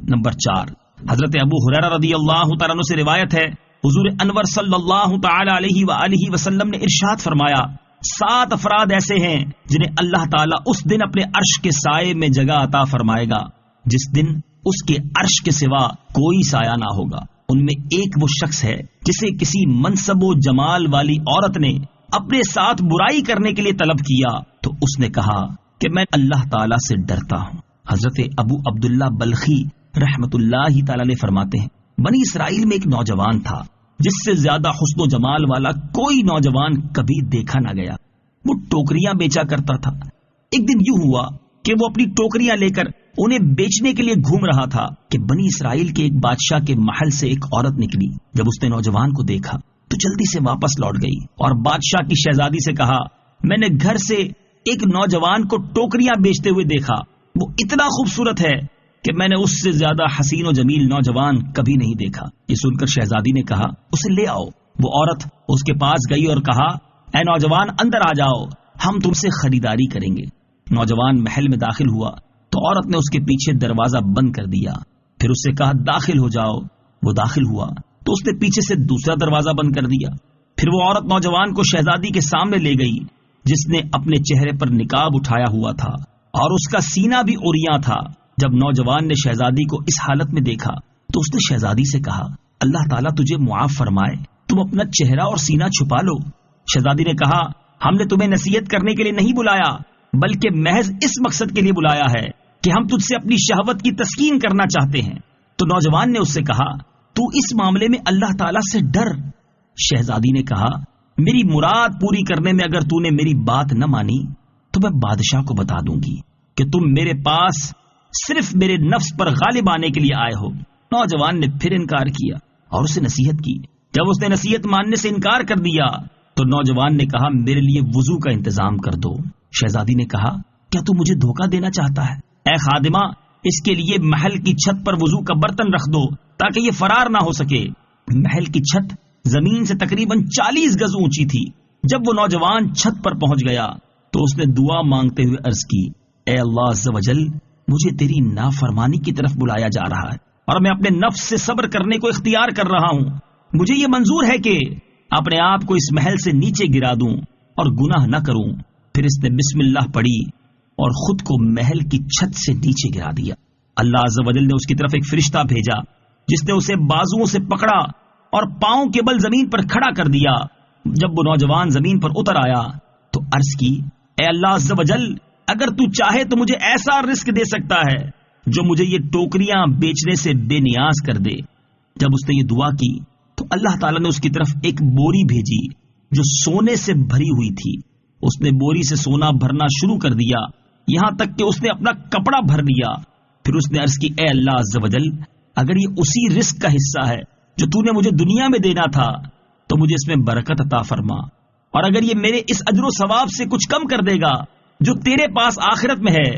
نمبر 4، حضرت ابو ہریرہ رضی اللہ تعالیٰ عنہ سے روایت ہے، حضور انور صلی اللہ تعالی علیہ وآلہ وسلم نے ارشاد فرمایا، 7 افراد ایسے ہیں جنہیں اللہ تعالیٰ اس دن اپنے عرش کے سائے میں جگہ عطا فرمائے گا جس دن اس کے عرش کے سوا کوئی سایہ نہ ہوگا. ان میں ایک وہ شخص ہے جسے کسی منصب و جمال والی عورت نے اپنے ساتھ برائی کرنے کے لیے طلب کیا تو اس نے کہا کہ میں اللہ تعالیٰ سے ڈرتا ہوں. حضرت ابو عبداللہ بلخی رحمت اللہ تعالی علیہ فرماتے ہیں، بنی اسرائیل میں ایک نوجوان تھا جس سے زیادہ حسن و جمال والا کوئی نوجوان کبھی دیکھا نہ گیا. وہ ٹوکریاں بیچا کرتا تھا. ایک دن یوں ہوا کہ وہ اپنی ٹوکریاں لے کر انہیں بیچنے کے لیے گھوم رہا تھا کہ بنی اسرائیل کے ایک بادشاہ کے محل سے ایک عورت نکلی. جب اس نے نوجوان کو دیکھا تو جلدی سے واپس لوٹ گئی اور بادشاہ کی شہزادی سے کہا، میں نے گھر سے ایک نوجوان کو ٹوکریاں بیچتے ہوئے دیکھا، وہ اتنا خوبصورت ہے کہ میں نے اس سے زیادہ حسین و جمیل نوجوان کبھی نہیں دیکھا. یہ سن کر شہزادی نے کہا، اسے لے آؤ. وہ عورت اس کے پاس گئی اور کہا، اے نوجوان اندر آ جاؤ، ہم تم سے خریداری کریں گے. نوجوان محل میں داخل ہوا تو عورت نے اس کے پیچھے دروازہ بند کر دیا. پھر اس سے کہا، داخل ہو جاؤ. وہ داخل ہوا تو اس نے پیچھے سے دوسرا دروازہ بند کر دیا. پھر وہ عورت نوجوان کو شہزادی کے سامنے لے گئی جس نے اپنے چہرے پر نقاب اٹھایا ہوا تھا اور اس کا سینہ بھی عریاں تھا. جب نوجوان نے شہزادی کو اس حالت میں دیکھا تو اس نے شہزادی سے کہا، اللہ تعالیٰ تجھے معاف فرمائے، تم اپنا چہرہ اور سینہ چھپا لو. شہزادی نے کہا، ہم نے تمہیں نصیحت کرنے کے لیے نہیں بلایا، بلکہ محض اس مقصد کے لیے بلایا ہے کہ ہم تجھ سے اپنی شہوت کی تسکین کرنا چاہتے ہیں۔ تو نوجوان نے اس سے کہا تو اس معاملے میں اللہ تعالیٰ سے ڈر۔ شہزادی نے کہا میری مراد پوری کرنے میں اگر تو نے میری بات نہ مانی تو میں بادشاہ کو بتا دوں گی کہ تم میرے پاس صرف میرے نفس پر غالب آنے کے لیے آئے ہو۔ نوجوان نے پھر انکار کیا اور اسے نصیحت کی۔ جب اس نے نصیحت ماننے سے انکار کر دیا تو نوجوان نے کہا میرے لیے وضو کا انتظام کر دو۔ شہزادی نے کہا کیا تو مجھے دھوکہ دینا چاہتا ہے؟ اے خادمہ، اس کے لیے محل کی چھت پر وضو کا برتن رکھ دو تاکہ یہ فرار نہ ہو سکے۔ محل کی چھت زمین سے تقریباً 40 گز اونچی تھی۔ جب وہ نوجوان چھت پر پہنچ گیا تو اس نے دعا مانگتے ہوئے عرض کی اے اللہ عز و جل، مجھے تیری نافرمانی کی طرف بلایا جا رہا ہے اور میں اپنے نفس سے صبر کرنے کو اختیار کر رہا ہوں۔ مجھے یہ منظور ہے کہ اپنے آپ کو اس محل سے نیچے گرا دوں اور گناہ نہ کروں۔ پھر اس نے بسم اللہ پڑھی اور خود کو محل کی چھت سے نیچے گرا دیا۔ اللہ عز و جل نے اس کی طرف ایک فرشتہ بھیجا جس نے اسے بازوؤں سے پکڑا اور پاؤں کے بل زمین پر کھڑا کر دیا۔ جب وہ نوجوان زمین پر اتر آیا تو عرض کی اے اللہ عز و جل، اگر تو چاہے تو مجھے ایسا رزق دے سکتا ہے جو مجھے یہ ٹوکریاں بیچنے سے بے نیاز کر دے۔ جب اس نے یہ دعا کی تو اللہ تعالیٰ نے اس کی طرف ایک بوری بھیجی جو سونے سے بھری ہوئی تھی۔ اس نے بوری سے سونا بھرنا شروع کر دیا یہاں تک کہ اس نے اپنا کپڑا بھر لیا۔ پھر اس نے عرض کی اے اللہ عز و جل، اگر یہ اسی رزق کا حصہ ہے جو تو نے مجھے دنیا میں دینا تھا تو مجھے اس میں برکت عطا فرما، اور اگر یہ میرے اس اجر و ثواب سے کچھ کم کر دے گا جو تیرے پاس آخرت میں ہے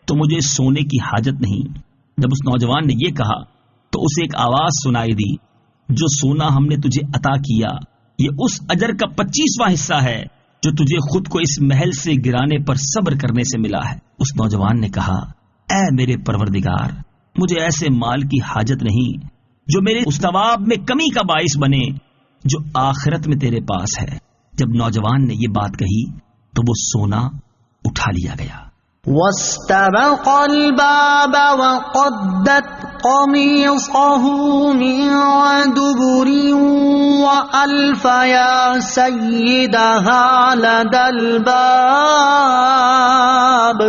تو مجھے سونے کی حاجت نہیں۔ جب اس نوجوان نے یہ کہا تو اسے ایک آواز سنائی دی جو سونا ہم نے تجھے عطا کیا یہ اس اجر کا 25واں حصہ ہے جو تجھے خود کو اس محل سے گرانے پر صبر کرنے سے ملا ہے۔ اس نوجوان نے کہا اے میرے پروردگار، مجھے ایسے مال کی حاجت نہیں جو میرے اس ثواب میں کمی کا باعث بنے جو آخرت میں تیرے پاس ہے۔ جب نوجوان نے یہ بات کہی تو وہ سونا اٹھا لیا گیا۔ واستبق الباب وقدت قميصه من دبر وألف يا سيدها لدى الباب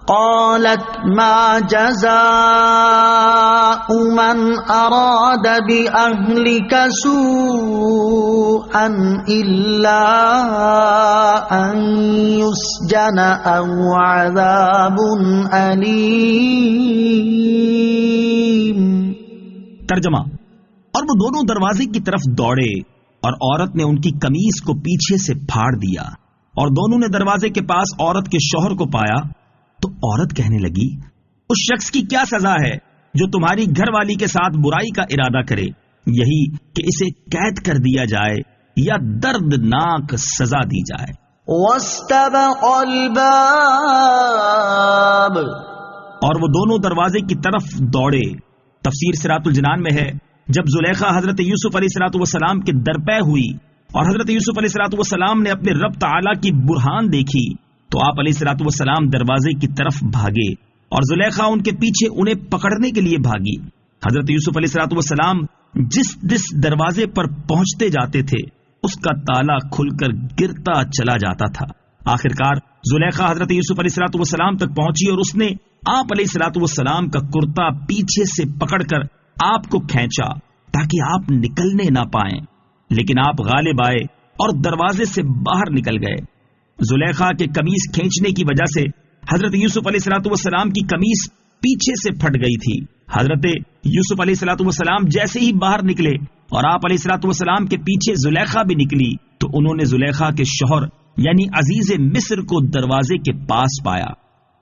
قالت ما جزاء من أراد بأهلك سوءا إلا أن يسجن أو عذاب أليم۔ ترجمہ، اور وہ دونوں دروازے کی طرف دوڑے اور عورت نے ان کی قمیص کو پیچھے سے پھاڑ دیا، اور دونوں نے دروازے کے پاس عورت کے شوہر کو پایا تو عورت کہنے لگی اس شخص کی کیا سزا ہے جو تمہاری گھر والی کے ساتھ برائی کا ارادہ کرے، یہی کہ اسے قید کر دیا جائے یا دردناک سزا دی جائے۔ واستبق الباب، اور وہ دونوں دروازے کی طرف دوڑے۔ تفسیر صراط الجنان میں ہے جب زلیخا حضرت یوسف علیہ الصلوۃ والسلام کے درپے ہوئی اور حضرت یوسف علیہ الصلوۃ والسلام نے اپنے رب تعالیٰ کی برہان دیکھی تو آپ علیہ الصلوۃ والسلام دروازے کی طرف بھاگے اور زلیخا ان کے پیچھے انہیں پکڑنے کے لیے بھاگی۔ حضرت یوسف علیہ الصلوۃ والسلام جس دروازے پر پہنچتے جاتے تھے اس کا تالا کھل کر گرتا چلا جاتا تھا۔ آخرکار زلیخا حضرت یوسف علیہ الصلوۃ والسلام تک پہنچی اور اس نے آپ علیہ الصلوۃ والسلام کا کرتا پیچھے سے پکڑ کر آپ کو کھینچا تاکہ آپ نکلنے نہ پائیں، لیکن آپ غالب آئے اور دروازے سے باہر نکل گئے۔ زلیخا کے قمیص کھینچنے کی وجہ سے حضرت یوسف علیہ الصلوۃ والسلام کی قمیص پیچھے سے پھٹ گئی تھی۔ حضرت یوسف علیہ الصلوۃ والسلام جیسے ہی باہر نکلے اور آپ علیہ الصلوۃ والسلام کے پیچھے زلیخا بھی نکلی تو انہوں نے زلیخا کے شوہر یعنی عزیز مصر کو دروازے کے پاس پایا۔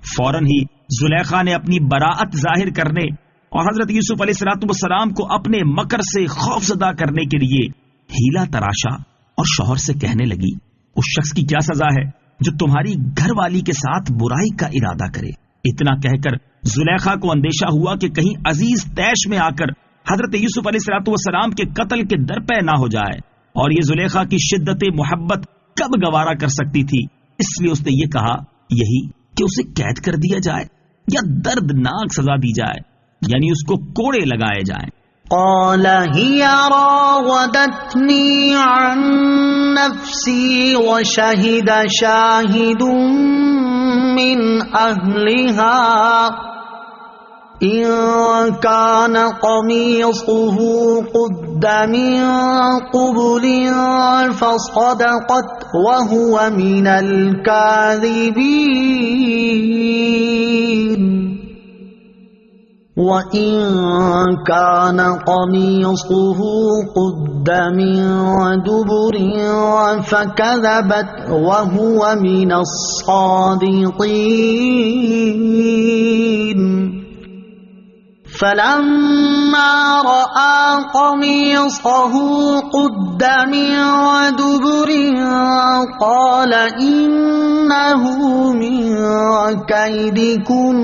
فوراً ہی زلیخا نے اپنی براءت ظاہر کرنے اور حضرت یوسف علیہ الصلوۃ والسلام کو اپنے مکر سے خوفزدہ کرنے کے لیے ہیلا تراشا اور شوہر سے کہنے لگی اس شخص کی کیا سزا ہے جو تمہاری گھر والی کے ساتھ برائی کا ارادہ کرے۔ اتنا کہہ کر زلیخا کو اندیشہ ہوا کہ کہیں عزیز طیش میں آ کر حضرت یوسف علیہ الصلوۃ والسلام کے قتل کے درپے نہ ہو جائے، اور یہ زلیخا کی شدت محبت کب گوارا کر سکتی تھی، اس لیے اس نے یہ کہا یہی کہ اسے قید کر دیا جائے یا دردناک سزا دی جائے، یعنی اس کو کوڑے لگائے جائیں۔ قال هي راودتني عن نفسي وشهد شاهد من أهلها إن كان قميصه قد من قبل فصدقت وهو من الكاذبين وَإِن كَانَ قَمِيصُهُ قُدَّ مِن دُبُرٍ فَكَذَبَتْ وَهُوَ مِنَ الصَّادِقِينَ فَلَمَّا رَأَى قَمِيصَهُ قُدَّ مِن دُبُرٍ قَالَ إِنَّهُ مِن كَيْدِكُنَّ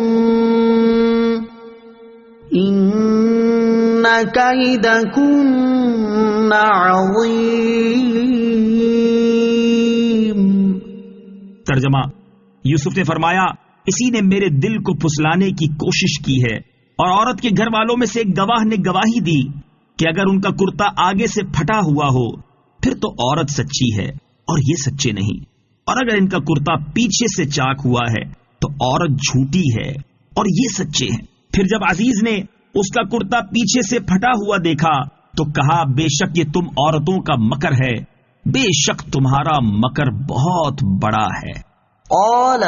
إِنَّ كَيْدَكُنَّ عَظِيمٌ۔ ترجمہ، یوسف نے فرمایا اسی نے میرے دل کو پھسلانے کی کوشش کی ہے، اور عورت کے گھر والوں میں سے ایک گواہ نے گواہی دی کہ اگر ان کا کرتا آگے سے پھٹا ہوا ہو پھر تو عورت سچی ہے اور یہ سچے نہیں، اور اگر ان کا کرتا پیچھے سے چاک ہوا ہے تو عورت جھوٹی ہے اور یہ سچے ہیں۔ پھر جب عزیز نے اس کا کرتا پیچھے سے پھٹا ہوا دیکھا تو کہا بے شک یہ تم عورتوں کا مکر ہے، بے شک تمہارا مکر بہت بڑا ہے۔ قال